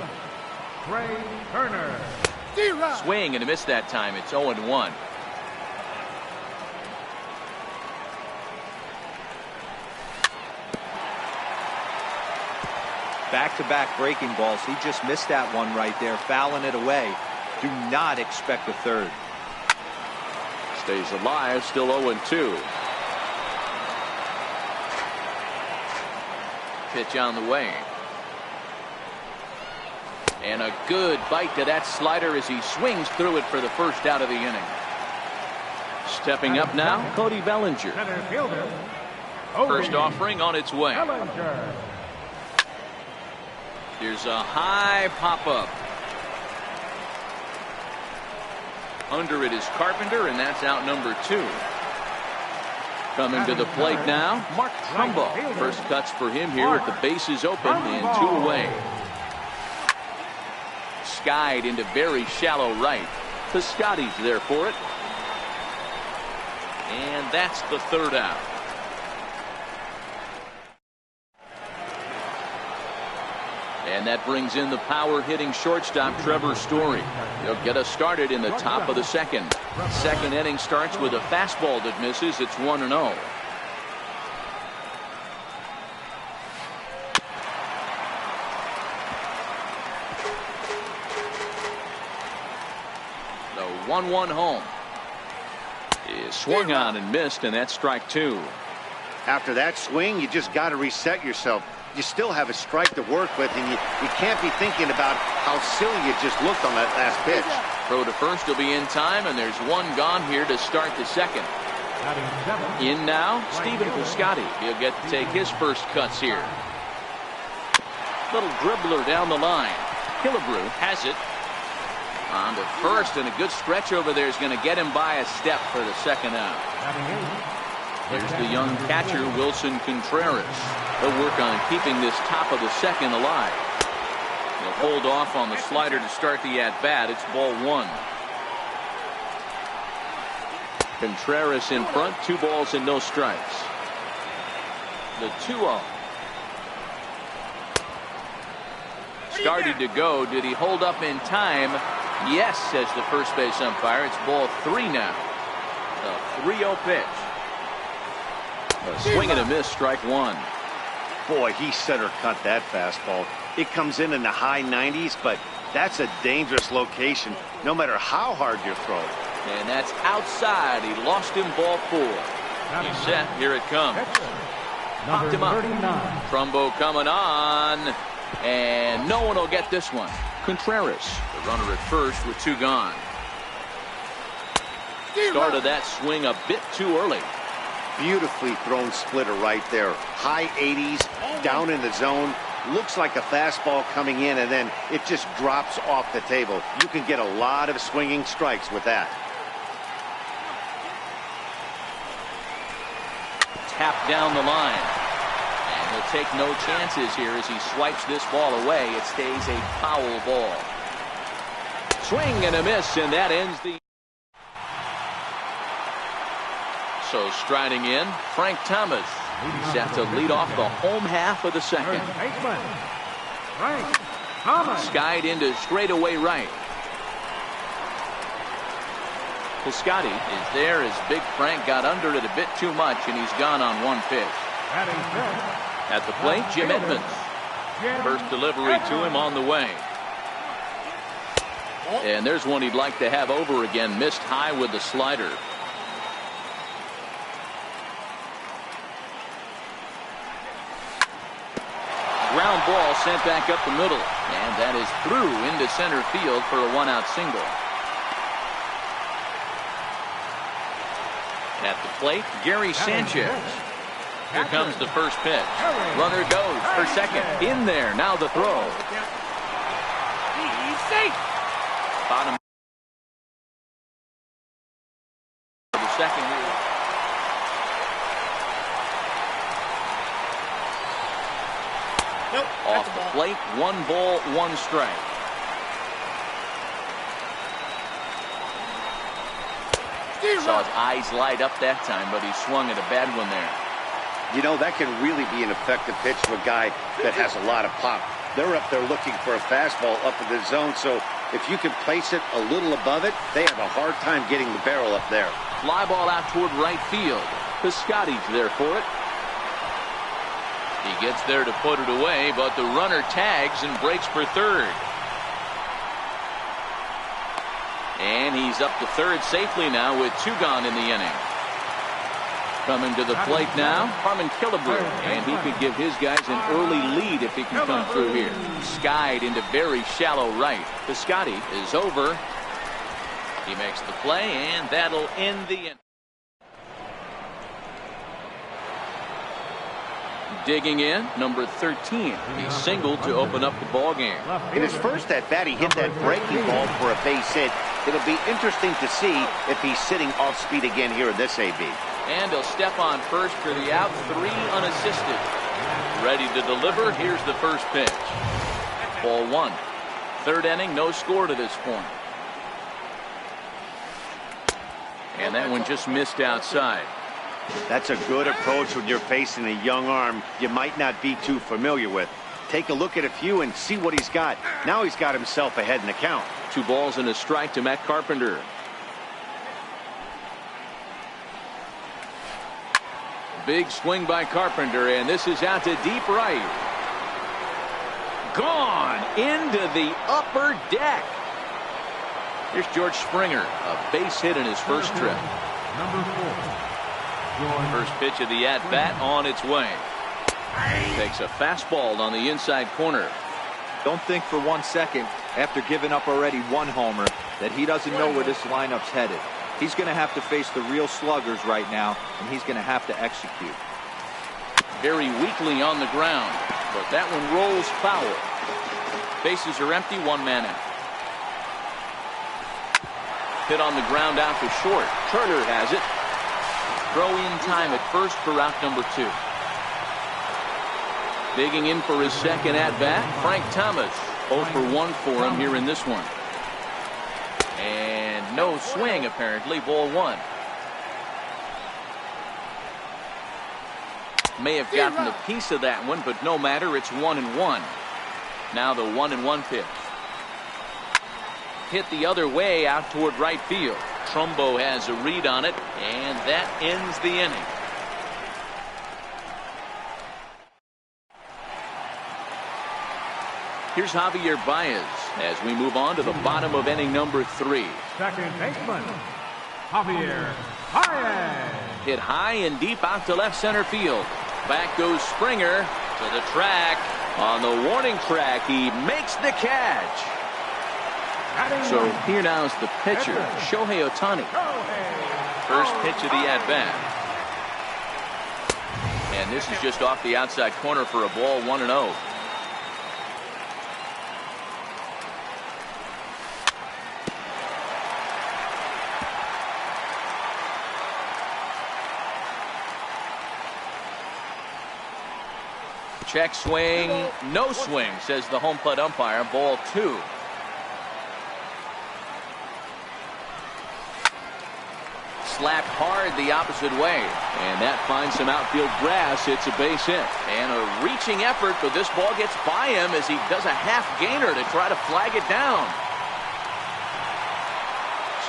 [SPEAKER 2] Trey Turner.
[SPEAKER 1] Swing and a miss that time. It's 0-1.
[SPEAKER 4] Back-to-back breaking balls. He just missed that one right there, fouling it away. Do not expect a third.
[SPEAKER 1] Stays alive, still 0-2. Pitch on the way. And a good bite to that slider as he swings through it for the first out of the inning. Stepping up now, Cody Bellinger.
[SPEAKER 2] Center fielder,
[SPEAKER 1] First offering on its way.
[SPEAKER 2] Bellinger.
[SPEAKER 1] Here's a high pop-up. Under it is Carpenter, and that's out number 2. Coming to the plate now, Mark Trumbo. First cuts for him here with the bases open and 2 away. Skied into very shallow right. Piscotty's there for it. And that's the 3rd out. And that brings in the power-hitting shortstop, Trevor Story. He'll get us started in the top of the second. Second inning starts with a fastball that misses. It's 1-0. The 1-1 home is swung on and missed, and that's strike 2.
[SPEAKER 3] After that swing, you just got to reset yourself. You still have a strike to work with, and you can't be thinking about how silly you just looked on that last pitch.
[SPEAKER 1] Throw to first will be in time, and there's 1 gone here to start the second. In now, Stephen Piscotty. He'll get to take his first cuts here. Little dribbler down the line. Killebrew has it. On to first, and a good stretch over there is going to get him by a step for the second out. There's the young catcher, Wilson Contreras. He'll work on keeping this top of the second alive. He'll hold off on the slider to start the at-bat. It's ball one. Contreras in front, 2 balls and no strikes. The 2-0. Started to go. Did he hold up in time? Yes, says the first base umpire. It's ball 3 now. The 3-0 pitch. A swing and a miss, strike 1.
[SPEAKER 3] Boy, he center cut that fastball. It comes in the high 90s, but that's a dangerous location no matter how hard you throw.
[SPEAKER 1] And that's outside. He lost him, ball 4. He's set. Here it comes. Popped him up. Trumbo coming on. And no one will get this one. Contreras, the runner at first with 2 gone. Started that swing a bit too early.
[SPEAKER 3] Beautifully thrown splitter right there. High 80s, down in the zone. Looks like a fastball coming in, and then it just drops off the table. You can get a lot of swinging strikes with that.
[SPEAKER 1] Tap down the line. And he'll take no chances here as he swipes this ball away. It stays a foul ball. Swing and a miss, and that ends the... So striding in, Frank Thomas. He's set to lead off the home half of the second.
[SPEAKER 2] Frank Thomas.
[SPEAKER 1] Skied into straightaway right. Piscotty is there as Big Frank got under it a bit too much, and he's gone on 1 pitch. At the plate, Jim Edmonds. First delivery to him on the way. And there's one he'd like to have over again. Missed high with the slider. Ground ball sent back up the middle. And that is through into center field for a 1-out single. At the plate, Gary Sanchez. Here comes the first pitch. Runner goes for second. In there. Now the throw. Bottom of the second here. Off the plate, 1 ball, 1 strike. Saw his eyes light up that time, but he swung at a bad one there.
[SPEAKER 3] You know, that can really be an effective pitch to a guy that has a lot of pop. They're up there looking for a fastball up in the zone, so if you can place it a little above it, they have a hard time getting the barrel up there.
[SPEAKER 1] Fly ball out toward right field. Piscotty's there for it. He gets there to put it away, but the runner tags and breaks for third. And he's up to third safely now with 2 gone in the inning. Coming to the plate now, Harmon Killebrew, and he could give his guys an early lead if he can come through here. Skied into very shallow right. Piscotty is over. He makes the play, and that'll end the inning. Digging in, number 13. He singled to open up the ball game.
[SPEAKER 3] In his first at-bat, he hit that breaking ball for a base hit. It'll be interesting to see if he's sitting off speed again here in this AB.
[SPEAKER 1] And he'll step on first for the out, 3 unassisted. Ready to deliver. Here's the first pitch. Ball 1. Third inning, no score to this point. And that one just missed outside.
[SPEAKER 3] That's a good approach when you're facing a young arm you might not be too familiar with. Take a look at a few and see what he's got. Now he's got himself ahead in the count.
[SPEAKER 1] 2 balls and a strike to Matt Carpenter. Big swing by Carpenter, and this is out to deep right. Gone into the upper deck. Here's George Springer, a base hit in his first trip.
[SPEAKER 2] Number 4.
[SPEAKER 1] First pitch of the at-bat on its way. Takes a fastball on the inside corner.
[SPEAKER 4] Don't think for 1 second, after giving up already 1 homer, that he doesn't know where this lineup's headed. He's going to have to face the real sluggers right now, and he's going to have to execute.
[SPEAKER 1] Very weakly on the ground, but that one rolls foul. Bases are empty, 1 man out. Hit on the ground out to short. Turner has it. Throw in time at first for route number 2. Digging in for his second at bat, Frank Thomas. 0 for 1 for him here in this one. And no swing apparently. Ball 1. May have gotten a piece of that one, but no matter. It's 1-1. Now the 1-1 pitch. Hit the other way out toward right field. Trumbo has a read on it, and that ends the inning. Here's Javier Baez as we move on to the bottom of inning number 3.
[SPEAKER 2] Second baseman, Javier Baez.
[SPEAKER 1] Hit high and deep out to left center field. Back goes Springer to the track. On the warning track, he makes the catch. So here now is the pitcher, Shohei Ohtani. First pitch of the at-bat. And this is just off the outside corner for a ball, 1-0. Check swing, no swing, says the home plate umpire. Ball 2. Slapped hard the opposite way, and that finds some outfield grass. It's a base hit, and a reaching effort, but this ball gets by him as he does a half gainer to try to flag it down.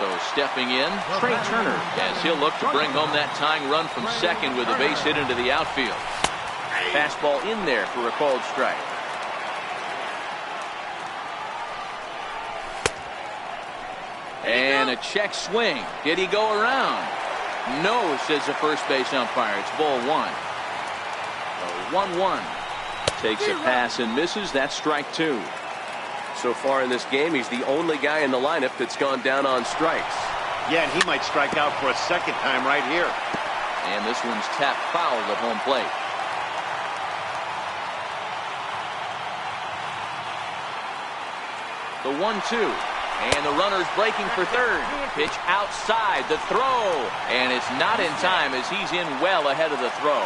[SPEAKER 1] So stepping in, Trey Turner, as he'll look to bring home that tying run from second with a base hit into the outfield. Fastball in there for a called strike. And a check swing. Did he go around? No, says the first base umpire. It's ball 1. 1-1. Takes a pass and misses. That's strike 2.
[SPEAKER 5] So far in this game, he's the only guy in the lineup that's gone down on strikes.
[SPEAKER 3] Yeah, and he might strike out for a second time right here.
[SPEAKER 1] And this one's tapped foul at home plate. The 1-2. And the runner's breaking for third. Pitch outside the throw. And it's not in time as he's in well ahead of the throw.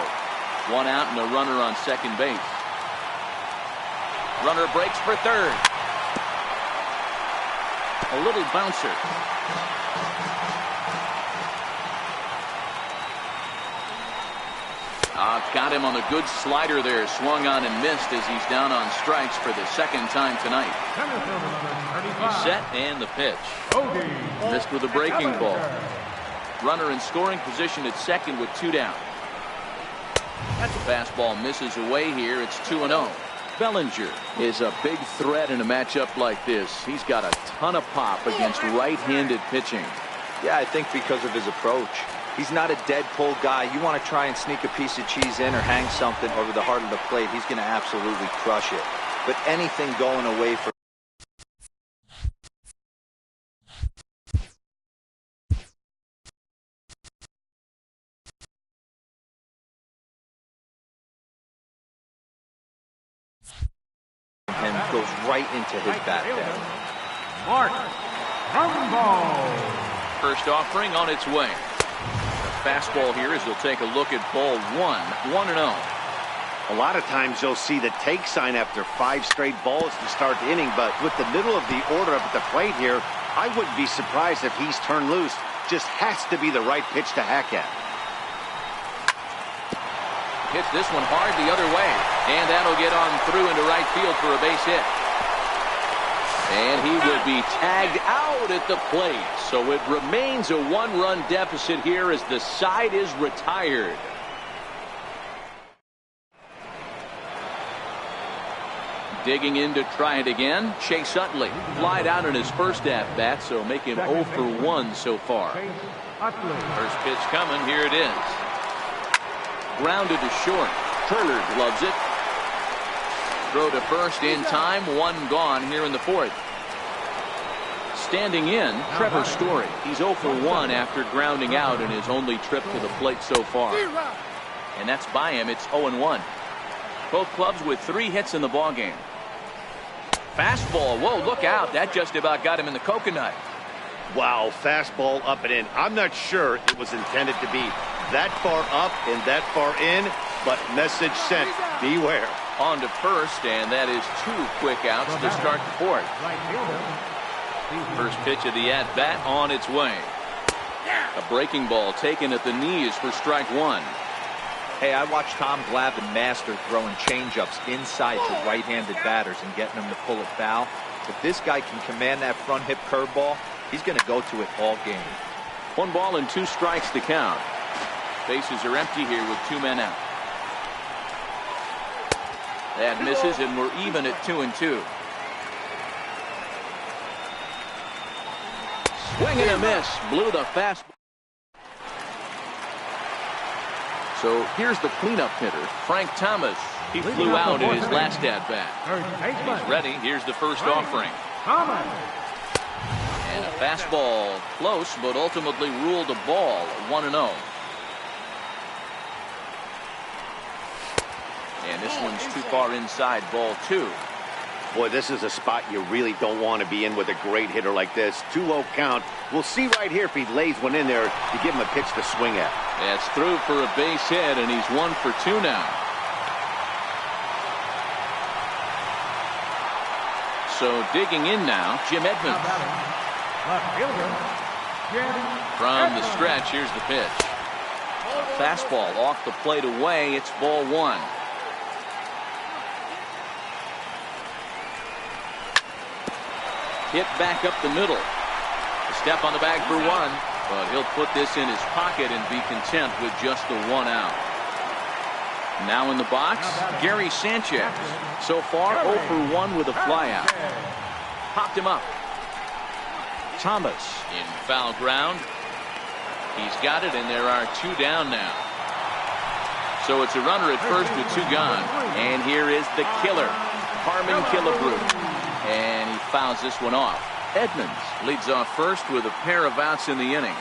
[SPEAKER 1] 1 out and a runner on second base. Runner breaks for third. A little bouncer. Got him on a good slider there. Swung on and missed as he's down on strikes for the second time tonight. He's set and the pitch. Missed with a breaking ball. Runner in scoring position at second with 2 down. That's a fastball misses away here. It's 2-0. Bellinger is a big threat in a matchup like this. He's got a ton of pop against right-handed pitching.
[SPEAKER 4] Yeah, I think because of his approach. He's not a dead pull guy. You want to try and sneak a piece of cheese in or hang something over the heart of the plate. He's going to absolutely crush it. But anything going away from him goes right into his bat then.
[SPEAKER 2] Mark Trumbo.
[SPEAKER 1] First offering on its way. Fastball here as he'll take a look at ball 1. 1-0.
[SPEAKER 3] A lot of times you'll see the take sign after 5 straight balls to start the inning, but with the middle of the order up at the plate here, I wouldn't be surprised if he's turned loose. Just has to be the right pitch to hack at.
[SPEAKER 1] Hits this one hard the other way, and that'll get on through into right field for a base hit. And he will be tagged out at the plate. So it remains a 1-run deficit here as the side is retired. Digging in to try it again. Chase Utley flied out in his first at-bat, so make him 0 for 1 so far. First pitch coming. Here it is. Grounded to short. Turner gloves it. Throw to first in time. 1 gone here in the 4th. Standing in, Trevor Story. He's 0 for 1 after grounding out in his only trip to the plate so far. And that's by him. It's 0-1. Both clubs with 3 hits in the ballgame. Fastball. Whoa, look out. That just about got him in the coconut.
[SPEAKER 3] Wow, fastball up and in. I'm not sure it was intended to be that far up and that far in, but message sent, beware.
[SPEAKER 1] On to first, and that is 2 quick outs to start the 4th. First pitch of the at-bat on its way. A breaking ball taken at the knees for strike 1.
[SPEAKER 4] Hey, I watched Tom Glavine master throwing changeups inside to right-handed batters and getting them to pull it foul. If this guy can command that front hip curveball, he's going to go to it all game.
[SPEAKER 1] 1 ball and 2 strikes to count. Bases are empty here with 2 men out. That misses, and we're even at 2-2. Swing and a miss. Blew the fastball. So here's the cleanup hitter, Frank Thomas. He flew out in his last at-bat. He's ready. Here's the first offering. And a fastball close, but ultimately ruled a ball, 1-0. And this one's too far inside, ball 2.
[SPEAKER 3] Boy, this is a spot you really don't want to be in with a great hitter like this. 2-0 count. We'll see right here if he lays one in there to give him a pitch to swing at.
[SPEAKER 1] That's through for a base hit, and he's 1 for 2 now. So digging in now, Jim Edmonds. From the stretch, here's the pitch. A fastball off the plate away. It's ball 1. Hit back up the middle. A step on the bag for 1, but he'll put this in his pocket and be content with just the 1 out. Now in the box, Gary Sanchez. So far 0 for 1 with a flyout. Popped him up. Thomas in foul ground. He's got it, and there are 2 down now. So it's a runner at first with 2 gone. And here is the killer, Harmon Killebrew. And he fouls this one off. Edmonds leads off first with a pair of outs in the inning.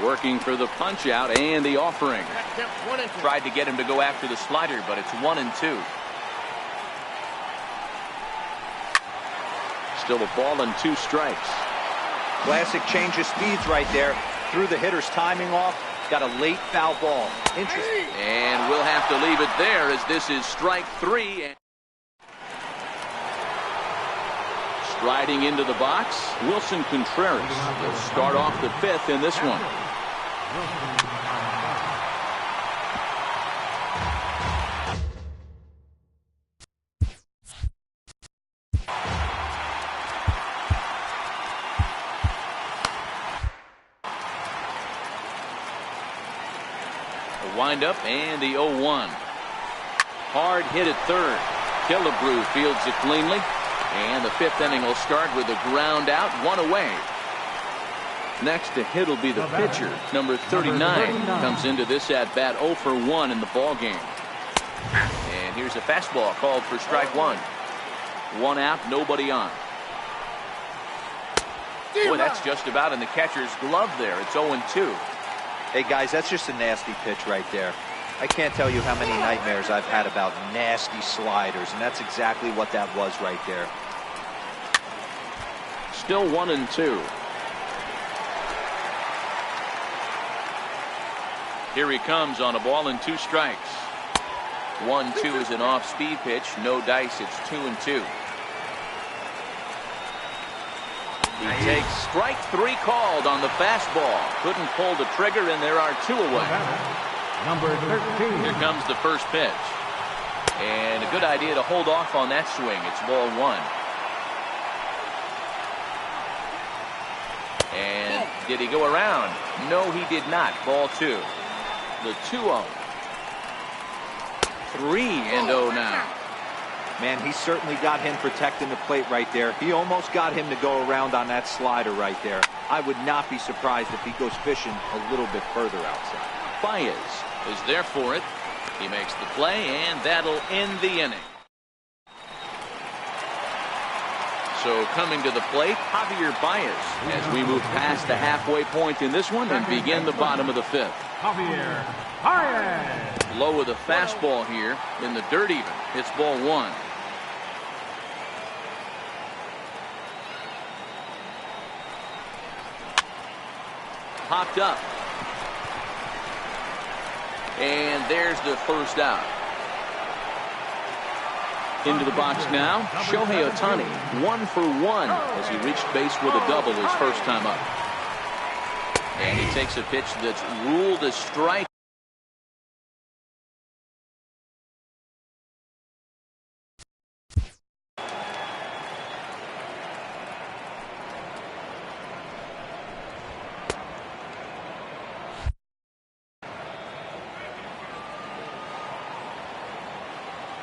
[SPEAKER 1] Working for the punch out and the offering. Tried to get him to go after the slider, but it's 1-2. Still a ball and 2 strikes.
[SPEAKER 4] Classic change of speeds right there. Threw the hitter's timing off. Got a late foul ball. Interesting.
[SPEAKER 1] And we'll have to leave it there as this is strike 3. Striding into the box, Wilson Contreras will start off the 5th in this one. Windup and the 0-1. Hard hit at third. Killebrew fields it cleanly, and the 5th inning will start with a ground out, 1 away. Next to hit will be the pitcher, number 39, comes into this at bat 0 for 1 in the ball game. And here's a fastball called for strike 1. 1 out, nobody on. Boy, that's just about in the catcher's glove there. It's 0-2.
[SPEAKER 4] Hey, guys, that's just a nasty pitch right there. I can't tell you how many nightmares I've had about nasty sliders, and that's exactly what that was right there.
[SPEAKER 1] Still 1-2. Here he comes on a ball and 2 strikes. 1-2 is an off-speed pitch. No dice. It's 2-2. He takes strike 3 called on the fastball. Couldn't pull the trigger, and there are 2 away.
[SPEAKER 2] Number 13.
[SPEAKER 1] Here comes the first pitch. And a good idea to hold off on that swing. It's ball 1. And did he go around? No, he did not. Ball 2. The 2-0. 3-0 now.
[SPEAKER 4] Man, he certainly got him protecting the plate right there. He almost got him to go around on that slider right there. I would not be surprised if he goes fishing a little bit further outside.
[SPEAKER 1] Baez is there for it. He makes the play, and that'll end the inning. So coming to the plate, Javier Baez, as we move past the halfway point in this one and begin the bottom of the 5th.
[SPEAKER 2] Javier Baez.
[SPEAKER 1] Low with a fastball here in the dirt even. It's ball one. Popped up. And there's the first out. Into the box now, Shohei Ohtani, 1 for 1 as he reached base with a double his first time up. And he takes a pitch that's ruled a strike.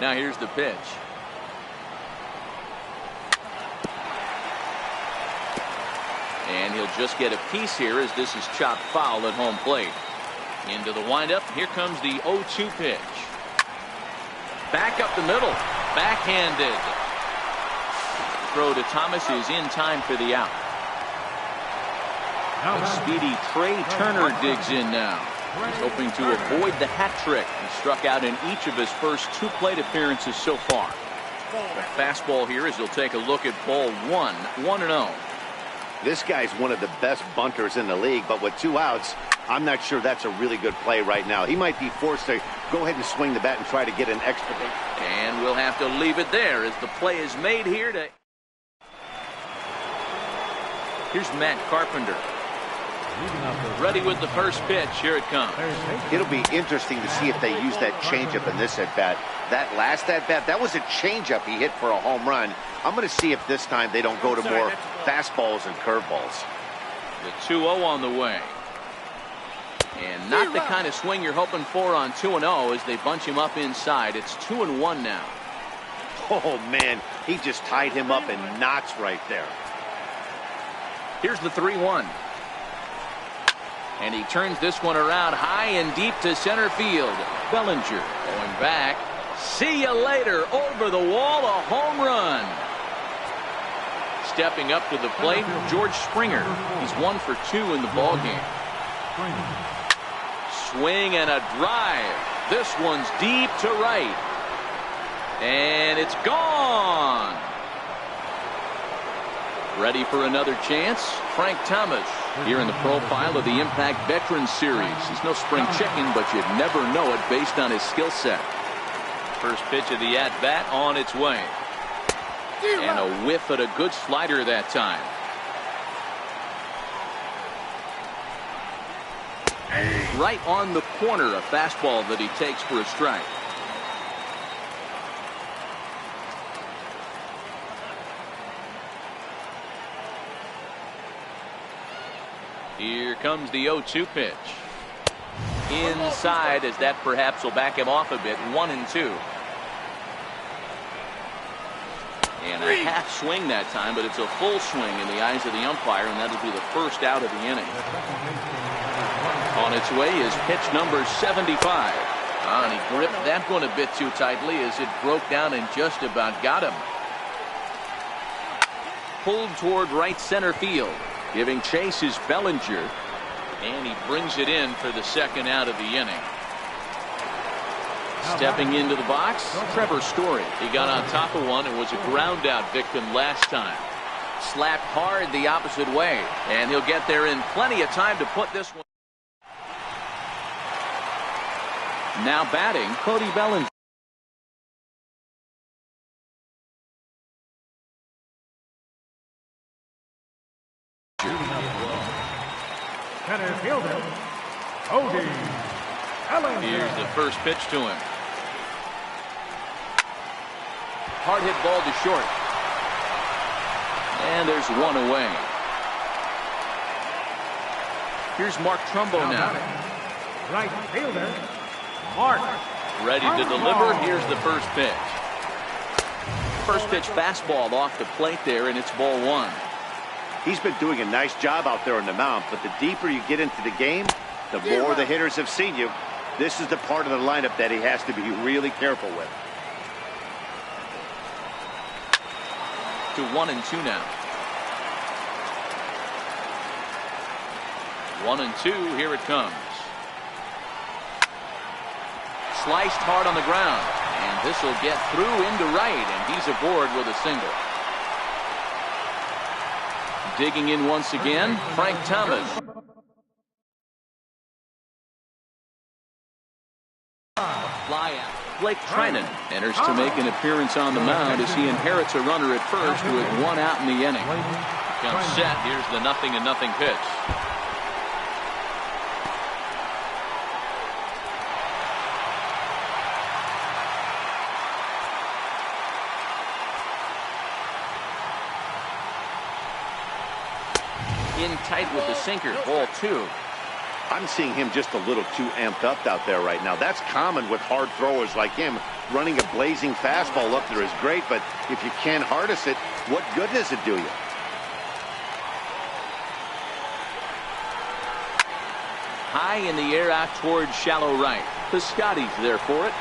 [SPEAKER 1] Now here's the pitch. And he'll just get a piece here as this is chopped foul at home plate. Into the windup. Here comes the 0-2 pitch. Back up the middle. Backhanded. Throw to Thomas is in time for the out. But speedy Trey Turner digs in now. He's hoping to avoid the hat trick. He struck out in each of his first 2 plate appearances so far. The fastball here as he'll take a look at ball 1, 1-0.
[SPEAKER 3] This guy's one of the best bunters in the league, but with 2 outs, I'm not sure that's a really good play right now. He might be forced to go ahead and swing the bat and try to get an extra base.
[SPEAKER 1] And we'll have to leave it there as the play is made here. Here's Matt Carpenter. Ready with the first pitch. Here it comes.
[SPEAKER 3] It'll be interesting to see if they use that changeup in this at-bat. That last at-bat, that was a changeup he hit for a home run. I'm going to see if this time they don't go to more fastballs and curveballs.
[SPEAKER 1] The 2-0 on the way. And not the kind of swing you're hoping for on 2-0 as they bunch him up inside. It's 2-1 now.
[SPEAKER 3] Oh, man, he just tied him up in knots right there.
[SPEAKER 1] Here's the 3-1. And he turns this one around high and deep to center field. Bellinger going back. See you later. Over the wall, a home run. Stepping up to the plate, George Springer. He's 1 for 2 in the ballgame. Swing and a drive. This one's deep to right. And it's gone. Ready for another chance? Frank Thomas here in the profile of the Impact Veterans Series. He's no spring chicken, but you'd never know it based on his skill set. First pitch of the at-bat on its way. And a whiff at a good slider that time. Right on the corner, a fastball that he takes for a strike. Here comes the 0-2 pitch. Inside as that perhaps will back him off a bit. 1-2. And a half swing that time, but it's a full swing in the eyes of the umpire, and that'll be the first out of the inning. On its way is pitch number 75. And he gripped that one a bit too tightly as it broke down and just about got him. Pulled toward right center field. Giving chase is Bellinger. And he brings it in for the second out of the inning. Stepping into the box, Trevor Story. He got on top of one and was a ground out victim last time. Slapped hard the opposite way. And he'll get there in plenty of time to put this one. Now batting, Cody Bellinger.
[SPEAKER 2] Center fielder, Cody Bellinger.
[SPEAKER 1] Here's the first pitch to him. Hard hit ball to short. And there's one away. Here's Mark Trumbo now.
[SPEAKER 2] Right fielder, Mark.
[SPEAKER 1] Ready to deliver. Here's the first pitch. First pitch fastball off the plate there, and it's ball 1.
[SPEAKER 3] He's been doing a nice job out there on the mound, but the deeper you get into the game, the more the hitters have seen you. This is the part of the lineup that he has to be really careful with.
[SPEAKER 1] To 1-2 now. 1-2, here it comes. sliced hard on the ground. And this will get through into right, and he's aboard with a single. Digging in once again, Frank Thomas. Fly out. Blake Treinen enters to make an appearance on the mound as he inherits a runner at first with one out in the inning. Comes set. Here's the 0-0 pitch. In tight with the sinker. Ball 2.
[SPEAKER 3] I'm seeing him just a little too amped up out there right now. That's common with hard throwers like him. Running a blazing fastball up there is great, but if you can't harness it, what good does it do you?
[SPEAKER 1] High in the air out towards shallow right. Piscotty's there for it.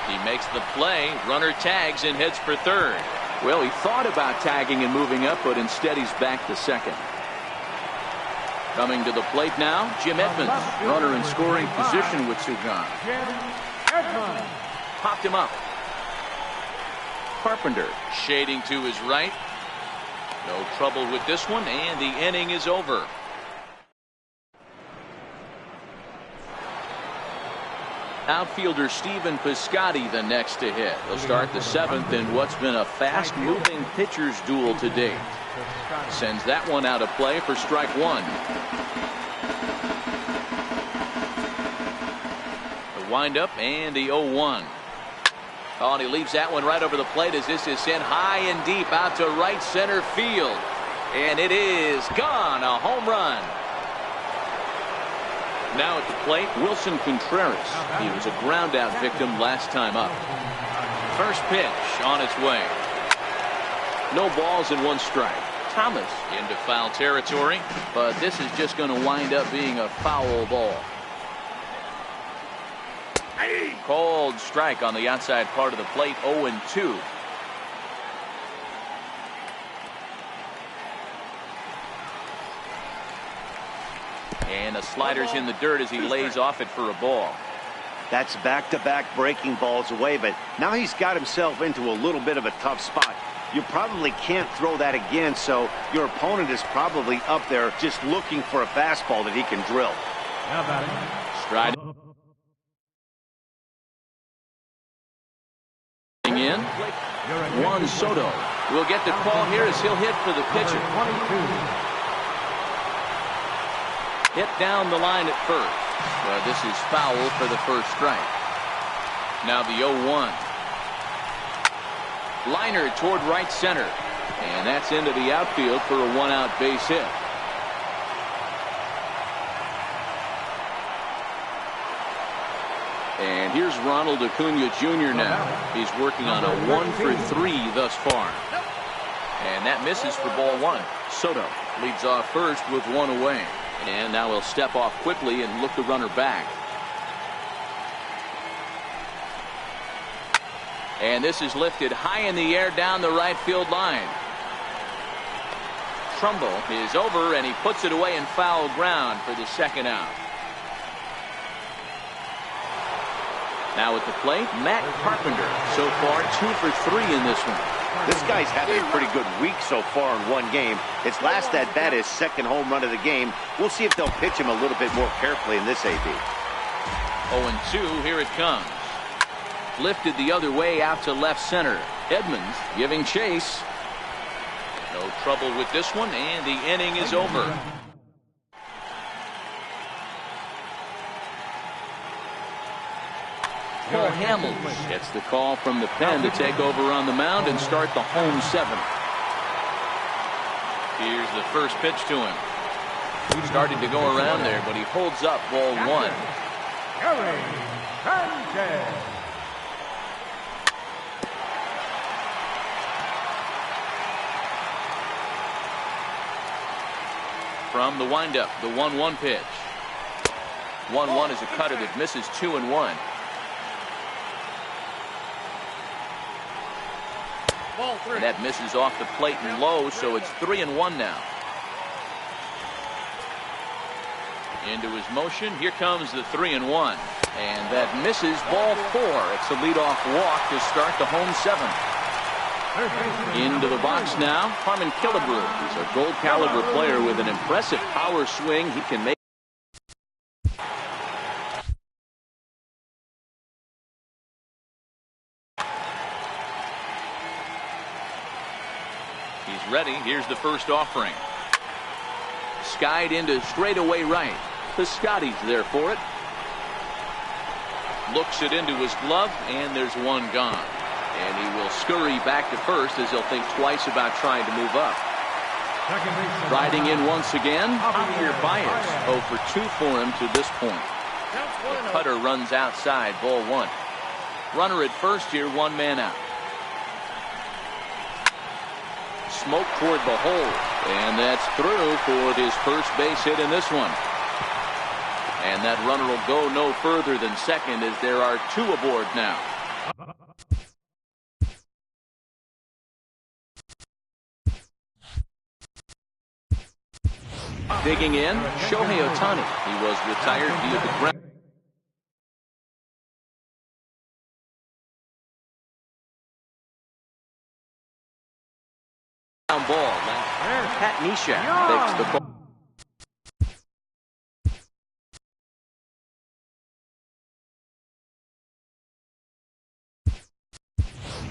[SPEAKER 1] He makes the play. Runner tags and heads for third. Well, he thought about tagging and moving up, but instead he's back to second. Coming to the plate now, Jim Edmonds, runner in scoring position with Sugan. Popped him up. Carpenter shading to his right. No trouble with this one, and the inning is over. Outfielder Stephen Piscotty the next to hit. He'll start the 7th in what's been a fast-moving pitcher's duel to date. Sends that one out of play for strike 1. The windup and the 0-1. Oh, and he leaves that one right over the plate as this is sent high and deep out to right center field. And it is gone. A home run. Now at the plate, Wilson Contreras. He was a ground out victim last time up. First pitch on its way. No balls and 1 strike. Thomas into foul territory, but this is just going to wind up being a foul ball. Cold strike on the outside part of the plate, 0-2. And the slider's in the dirt as he lays off it for a ball.
[SPEAKER 3] That's back-to-back breaking balls away, but now he's got himself into a little bit of a tough spot. You probably can't throw that again, so your opponent is probably up there just looking for a fastball that he can drill.
[SPEAKER 1] Stride in. Juan Soto will get the call here as he'll hit for the pitcher. Hit down the line at first. But this is foul for the first strike. Now the 0-1. Liner toward right center. And that's into the outfield for a 1-out base hit. And here's Ronald Acuna Jr. now. He's working on a 1-for-3 thus far. And that misses for ball 1. Soto leads off first with 1 away. And now he'll step off quickly and look the runner back. And this is lifted high in the air down the right field line. Trumbo is over, and he puts it away in foul ground for the 2nd out. Now at the plate, Matt Carpenter. So far, 2 for 3 in this one.
[SPEAKER 3] This guy's having a pretty good week so far in one game. His last at bat is 2nd home run of the game. We'll see if they'll pitch him a little bit more carefully in this AB.
[SPEAKER 1] 0-2, here it comes. Lifted the other way out to left center. Edmonds giving chase. No trouble with this one, and the inning is over. Paul Hamels gets the call from the pen to take over on the mound and start the home 7th. Here's the first pitch to him. Starting to go around there, but he holds up ball 1.
[SPEAKER 2] Gary Sanchez.
[SPEAKER 1] From the windup, the 1-1 pitch. 1-1 is a cutter that misses 2-1. And that misses off the plate and low, so it's 3-1 now. Into his motion. Here comes the 3-1. And that misses, ball 4. It's a leadoff walk to start the home 7th. Into the box now, Harmon Killebrew. He's a gold caliber player with an impressive power swing. He can make. He's ready. Here's the first offering. Skied into straightaway right. Piscotty's there for it. Looks it into his glove, and there's one gone. And he will scurry back to first as he'll think twice about trying to move up. Riding in once again, Javier Baez. 0 for 2 for him to this point. The cutter runs outside, ball 1. Runner at first here, 1 man out. Smoke toward the hole, and that's through for his first base hit in this one. And that runner will go no further than second as there are 2 aboard now. Digging in, Shohei Ohtani. He was retired via the ground. Ball. Pat Neshek takes the ball.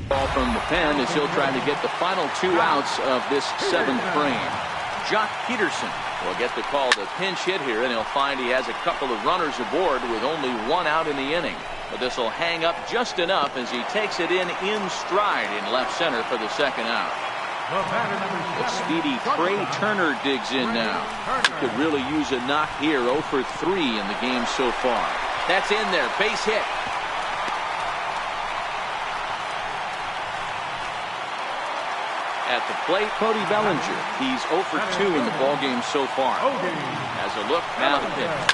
[SPEAKER 1] Ball from the pen as he'll try to get the final 2 outs of this 7th frame. Jock Peterson will get the call to pinch hit here, and he'll find he has a couple of runners aboard with only 1 out in the inning. But this will hang up just enough as he takes it in stride in left center for the 2nd out. The speedy Trey Turner digs in now. He could really use a knock here. 0 for 3 in the game so far. That's in there. Base hit. At the plate, Cody Bellinger. He's 0 for 2 in the ballgame so far. Has a look, now the pitch.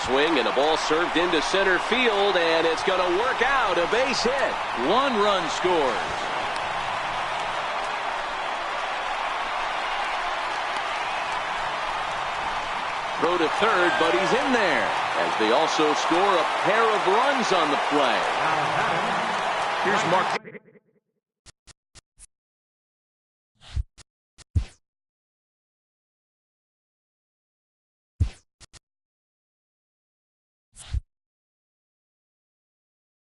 [SPEAKER 1] Swing and a ball served into center field, and it's going to work out. A base hit. 1 run scores. Throw to third, but he's in there. As they also score a pair of runs on the play. Here's Mark.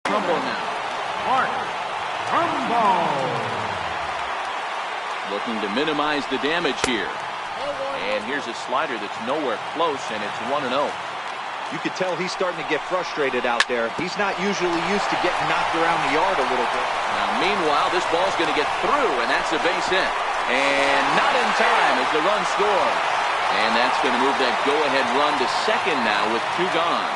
[SPEAKER 1] Trumbo now.
[SPEAKER 2] Mark Trumbo.
[SPEAKER 1] Looking to minimize the damage here. And here's a slider that's nowhere close, and it's 1-0.
[SPEAKER 4] You could tell he's starting to get frustrated out there. He's not usually used to getting knocked around the yard a little bit.
[SPEAKER 1] Now, meanwhile, this ball's going to get through, and that's a base hit. And not in time as the run scores. And that's going to move that go-ahead run to second now with 2 gone.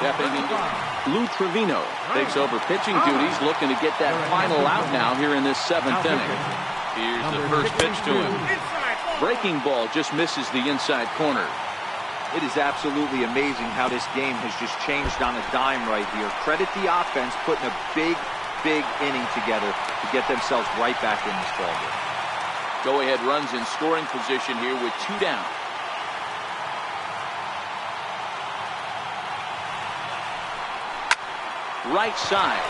[SPEAKER 1] Stepping into Lou Trevino takes over pitching duties, looking to get that final out now here in this 7th inning. Here's the first pitch to him. Breaking ball just misses the inside corner.
[SPEAKER 4] It is absolutely amazing how this game has just changed on a dime right here. Credit the offense putting a big inning together to get themselves right back in this ballgame.
[SPEAKER 1] Go-ahead runs in scoring position here with 2 down. Right side.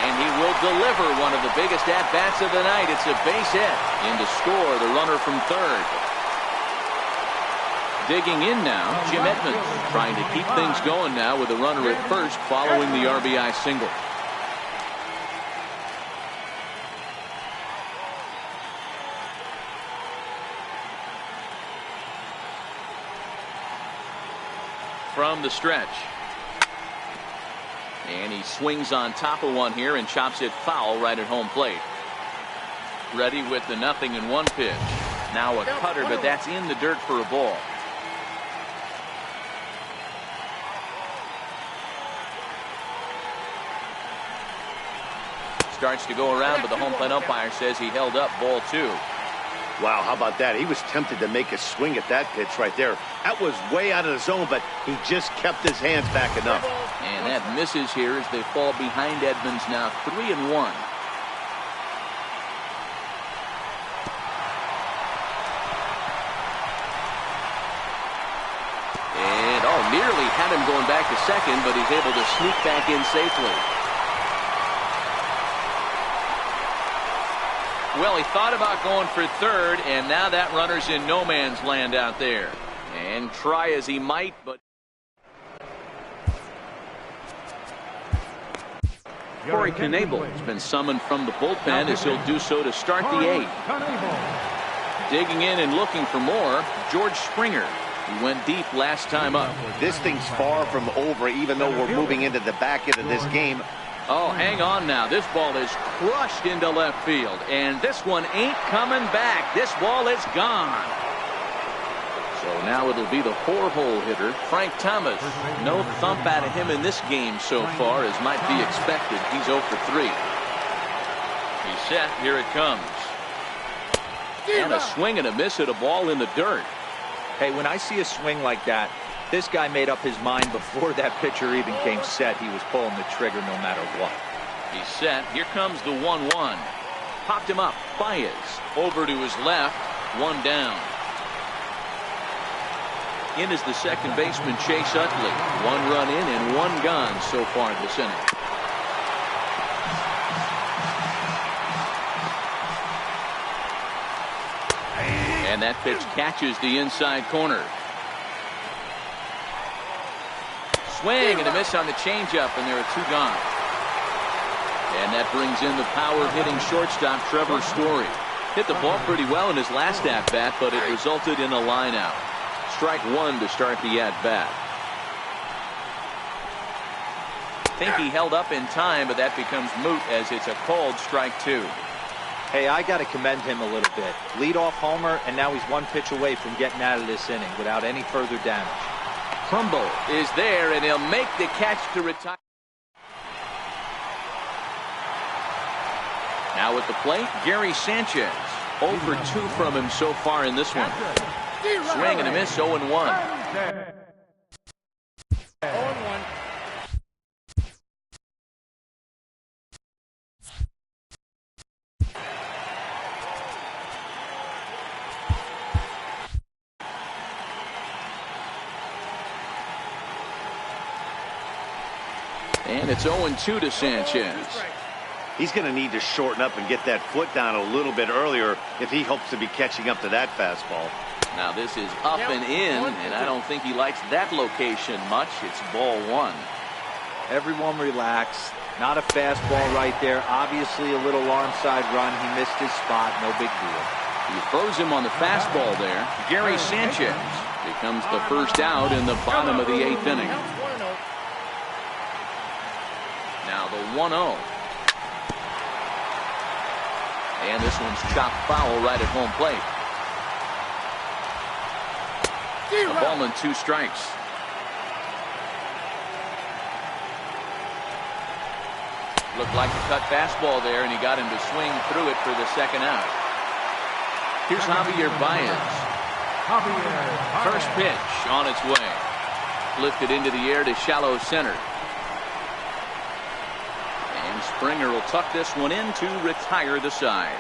[SPEAKER 1] And he will deliver one of the biggest at-bats of the night. It's a base hit. In to score the runner from third. Digging in now, Jim Edmonds, trying to keep things going now with a runner at first following the RBI single. From the stretch. And he swings on top of one here and chops it foul right at home plate. Ready with the 0-1 pitch. Now a cutter, but that's in the dirt for a ball. Starts to go around, but the home plate umpire says he held up, ball 2.
[SPEAKER 3] Wow, how about that? He was tempted to make a swing at that pitch right there. That was way out of the zone, but he just kept his hands back enough.
[SPEAKER 1] And that misses here as they fall behind Edmonds now 3-1. Nearly had him going back to second, but he's able to sneak back in safely. Well, he thought about going for third, and now that runner's in no man's land out there. And try as he might, but Corey Knebel has been summoned from the bullpen as he'll do so to start the eighth. Digging in and looking for more, George Springer. He went deep last time up.
[SPEAKER 3] This thing's far from over, even though we're moving into the back end of this game.
[SPEAKER 1] Oh, hang on now. This ball is crushed into left field, and this one ain't coming back. This ball is gone. So now it'll be the four-hole hitter, Frank Thomas. No thump out of him in this game so far, as might be expected. He's 0 for 3. He's set. Here it comes. And a swing and a miss at a ball in the dirt.
[SPEAKER 4] Hey, when I see a swing like that, this guy made up his mind before that pitcher even came set. He was pulling the trigger no matter what.
[SPEAKER 1] He's set. Here comes the 1-1. Popped him up. Baez over to his left. One down. In is the second baseman, Chase Utley. One run in and one gone so far this inning. And that pitch catches the inside corner. Swing and a miss on the changeup, and there are two gone. And that brings in the power-hitting shortstop, Trevor Story. Hit the ball pretty well in his last at-bat, but it resulted in a line-out. Strike one to start the at-bat. Think he held up in time, but that becomes moot as it's a called strike two.
[SPEAKER 4] Hey, I got to commend him a little bit. Leadoff homer, and now he's one pitch away from getting out of this inning without any further damage.
[SPEAKER 1] Trumbo is there, and he'll make the catch to retire. Now at the plate, Gary Sanchez. 0 for 2 from him so far in this one. Swing and a miss, 0-1.
[SPEAKER 2] 0-1.
[SPEAKER 1] And it's 0-2 to Sanchez.
[SPEAKER 3] He's going to need to shorten up and get that foot down a little bit earlier if he hopes to be catching up to that fastball.
[SPEAKER 1] Now this is up and in, and I don't think he likes that location much. It's ball one.
[SPEAKER 4] Everyone relax. Not a fastball right there. Obviously a little arm side run. He missed his spot. No big deal.
[SPEAKER 1] He throws him on the fastball there. Gary Sanchez becomes the first out in the bottom of the eighth inning. Now the 1-0. And this one's chopped foul right at home plate. A ball and 2 strikes. Looked like a cut fastball there, and he got him to swing through it for the second out. Here's Javier Baez. First pitch on its way. Lifted into the air to shallow center. Springer will tuck this one in to retire the side.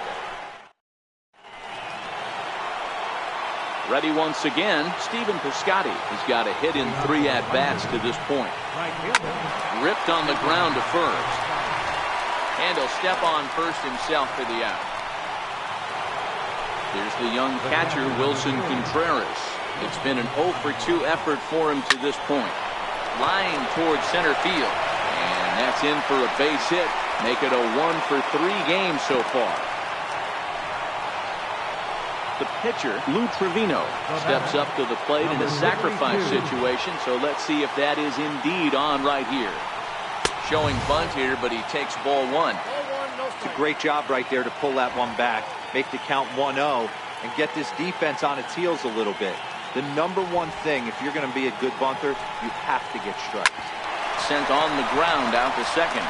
[SPEAKER 1] Ready once again, Stephen Piscotty has got a hit in 3 at-bats to this point. Ripped on the ground to first. And he'll step on first himself for the out. Here's the young catcher, Wilson Contreras. It's been an 0 for 2 effort for him to this point. Line towards center field. And that's in for a base hit. Make it a 1 for 3 game so far. The pitcher, Lou Trevino, steps up to the plate in a sacrifice situation, so let's see if that is indeed on right here. Showing bunt here, but he takes ball one.
[SPEAKER 4] It's a great job right there to pull that one back, make the count 1-0, and get this defense on its heels a little bit. The number one thing, if you're going to be a good bunter, you have to get strikes.
[SPEAKER 1] Sent on the ground out to second.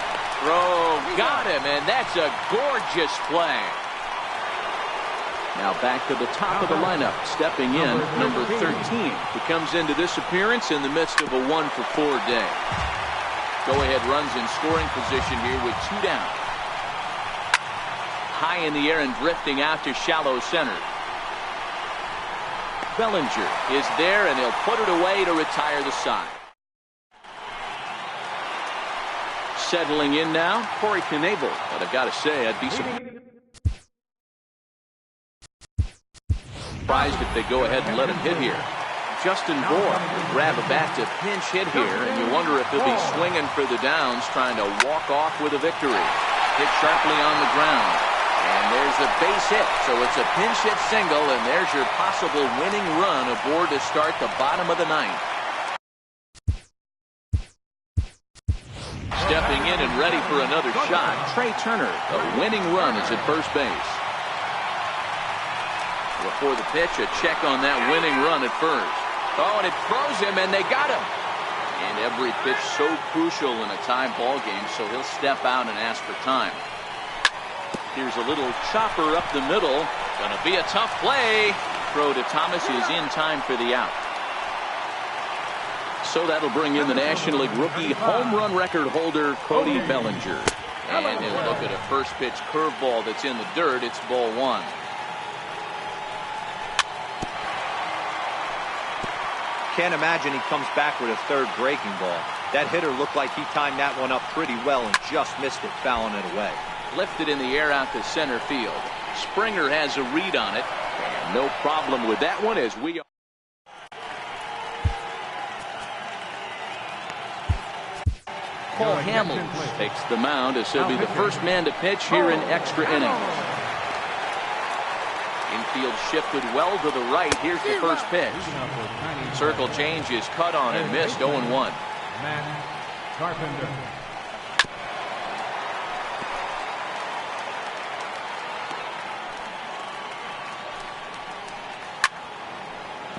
[SPEAKER 1] Throw, got him, and that's a gorgeous play. Now back to the top of the lineup, stepping in, number 13. He comes into this appearance in the midst of a 1 for 4 day. Go-ahead runs in scoring position here with 2 down. High in the air and drifting out to shallow center. Bellinger is there, and he'll put it away to retire the side. Settling in now, Corey Knebel. But I've got to say, I'd be surprised if they go ahead and let him hit here. Justin Bour will grab a bat to pinch hit here, and you wonder if he'll be swinging for the downs, trying to walk off with a victory. Hit sharply on the ground. And there's a base hit, so it's a pinch hit single, and there's your possible winning run aboard to start the bottom of the ninth. Stepping in and ready for another shot, Trey Turner. The winning run is at first base. Before the pitch, a check on that winning run at first. Oh, and it throws him, and they got him. And every pitch so crucial in a tie ball game, so he'll step out and ask for time. Here's a little chopper up the middle. Gonna be a tough play. Throw to Thomas is in time for the out. So that'll bring in the National League rookie home run record holder, Cody Bellinger. And he'll look at a first pitch curveball that's in the dirt. It's ball 1.
[SPEAKER 4] Can't imagine he comes back with a third breaking ball. That hitter looked like he timed that one up pretty well and just missed it, fouling it away.
[SPEAKER 1] Lifted in the air out to center field. Springer has a read on it. And no problem with that one as we are. Cole Hamels takes the mound as he'll be the first man to pitch here in extra innings. Infield shifted well to the right. Here's the first pitch. Circle change is cut on and missed. 0-1.
[SPEAKER 2] Matt Carpenter.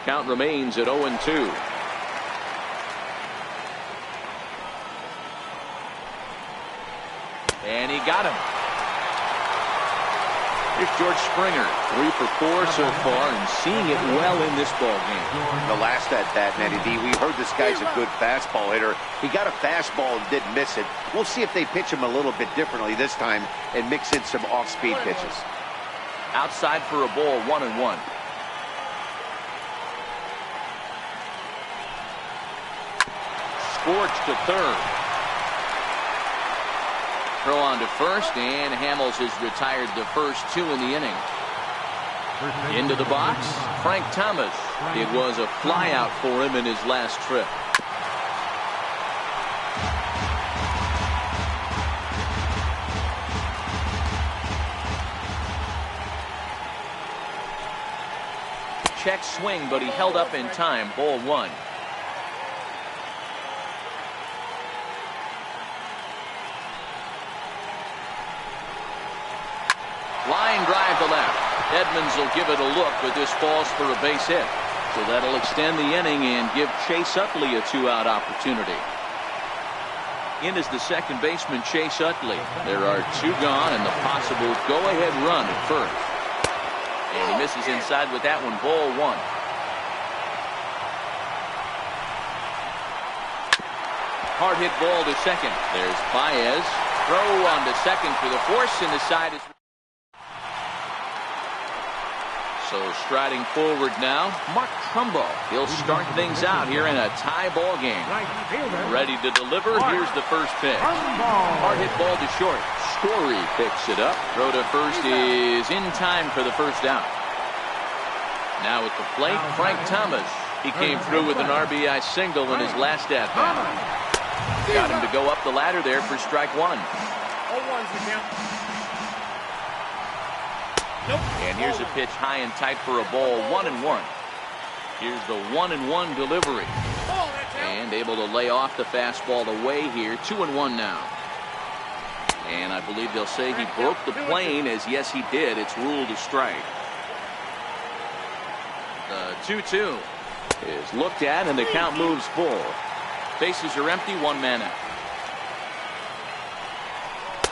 [SPEAKER 1] Count remains at 0-2. And he got him. Here's George Springer, 3 for 4 so far, and seeing it well in this ball game.
[SPEAKER 3] The last at bat, Matty D, we heard this guy's a good fastball hitter. He got a fastball and didn't miss it. We'll see if they pitch him a little bit differently this time and mix in some off-speed pitches.
[SPEAKER 1] Outside for a ball, 1-1. Scorch to third. Throw on to first, and Hamels has retired the first 2 in the inning. Into the box, Frank Thomas. It was a flyout for him in his last trip. Check swing, but he held up in time. Ball 1. Line drive to left. Edmonds will give it a look, but this falls for a base hit. So that'll extend the inning and give Chase Utley a 2-out opportunity. In is the second baseman, Chase Utley. There are 2 gone and the possible go-ahead run at first. And he misses inside with that one. Ball 1. Hard hit ball to second. There's Baez. Throw on to second for the force, and the side is. So striding forward now, Mark Trumbo. He'll start things out here in a tie ball game. Ready to deliver. Here's the first pitch. Hard hit ball to short. Story picks it up. Throw to first is in time for the first out. Now at the plate, Frank Thomas. He came through with an RBI single in his last at bat. Got him to go up the ladder there for strike 1. And here's a pitch high and tight for a ball. 1-1. Here's the 1-1 delivery. And able to lay off the fastball away here. 2-1 now. And I believe they'll say he broke the plane, as yes he did. It's ruled a strike. The 2-2 is looked at and the count moves full. Bases are empty, 1 man out.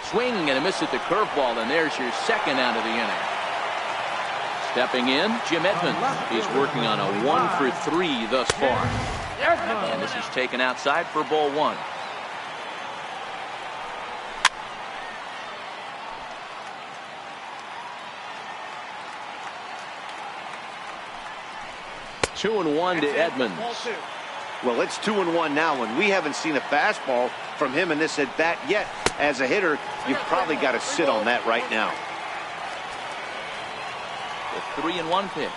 [SPEAKER 1] Swing and a miss at the curveball, and there's your second out of the inning. Stepping in, Jim Edmonds. He's working on a 1 for 3 thus far. And this is taken outside for ball 1. 2-1 to Edmonds.
[SPEAKER 3] Well, it's 2-1 now, and we haven't seen a fastball from him in this at-bat yet. As a hitter, you've probably got to sit on that right now.
[SPEAKER 1] The 3-1 pitch.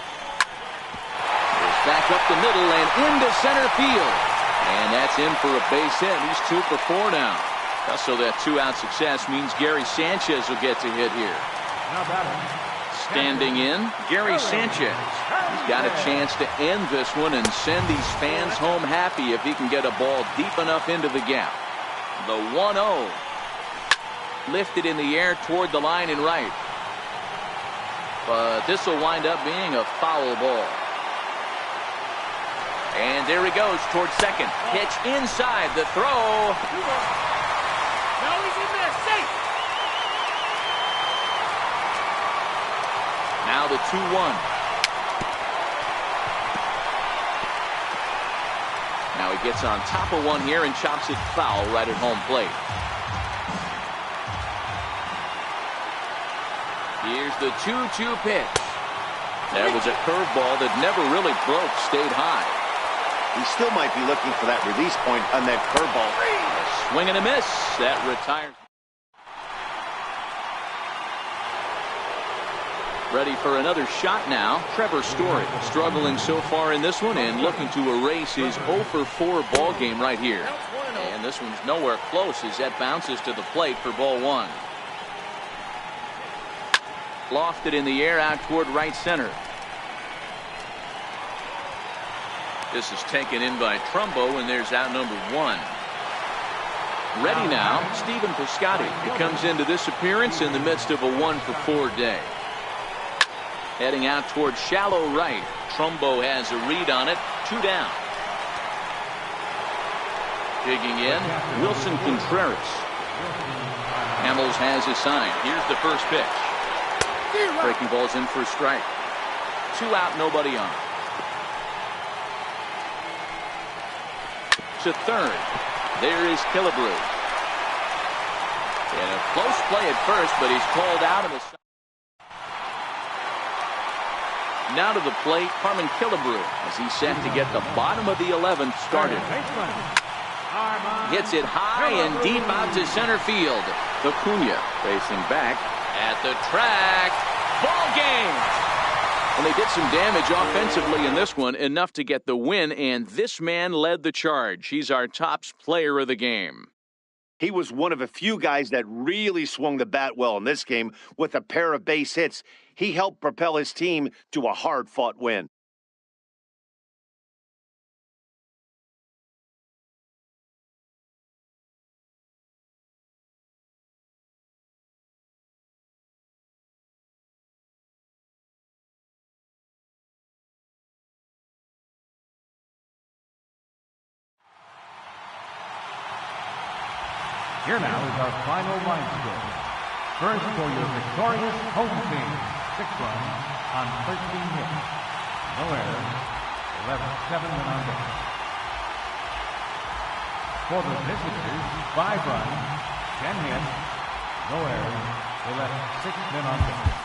[SPEAKER 1] Goes back up the middle and into center field. And that's in for a base hit. He's 2 for 4 now. So that 2-out success means Gary Sanchez will get to hit here. Standing in, Gary Sanchez. He's got a chance to end this one and send these fans home happy if he can get a ball deep enough into the gap. The 1-0. Lifted in the air toward the line and right. But this will wind up being a foul ball. And there he goes towards second. Pitch inside. The throw.
[SPEAKER 6] Now he's in there, safe.
[SPEAKER 1] Now the 2-1. Now he gets on top of one here and chops it foul right at home plate. Here's the 2-2 pitch. That was a curveball that never really broke, stayed high.
[SPEAKER 3] He still might be looking for that release point on that curveball.
[SPEAKER 1] Swing and a miss. That retires. Ready for another shot now. Trevor Story struggling so far in this one and looking to erase his 0 for 4 ball game right here. And this one's nowhere close as that bounces to the plate for ball 1. Lofted in the air out toward right center. This is taken in by Trumbo, and there's out number 1. Ready now, Stephen Piscotty. He comes into this appearance in the midst of a 1 for 4 day. Heading out toward shallow right. Trumbo has a read on it. 2 down. Digging in, Wilson Contreras. Hamels has his sign. Here's the first pitch. Breaking ball's in for a strike. 2 out, nobody on. To third. There is Killebrew. And a close play at first, but he's called out of the. Now to the plate, Harmon Killebrew as he's set to get the bottom of the 11th started. Hits it high and deep out to center field. Acuna facing back at the track. Ball game. And they did some damage offensively in this one, enough to get the win, and this man led the charge. He's our top player of the game.
[SPEAKER 3] He was one of a few guys that really swung the bat well in this game with a pair of base hits. He helped propel his team to a hard-fought win.
[SPEAKER 2] Here now is our final line score. First for your victorious home team, 6 runs on 13 hits. No errors, left 7 men on base. For the visitors, 5 runs, 10 hits, no errors, they left 6 men on base.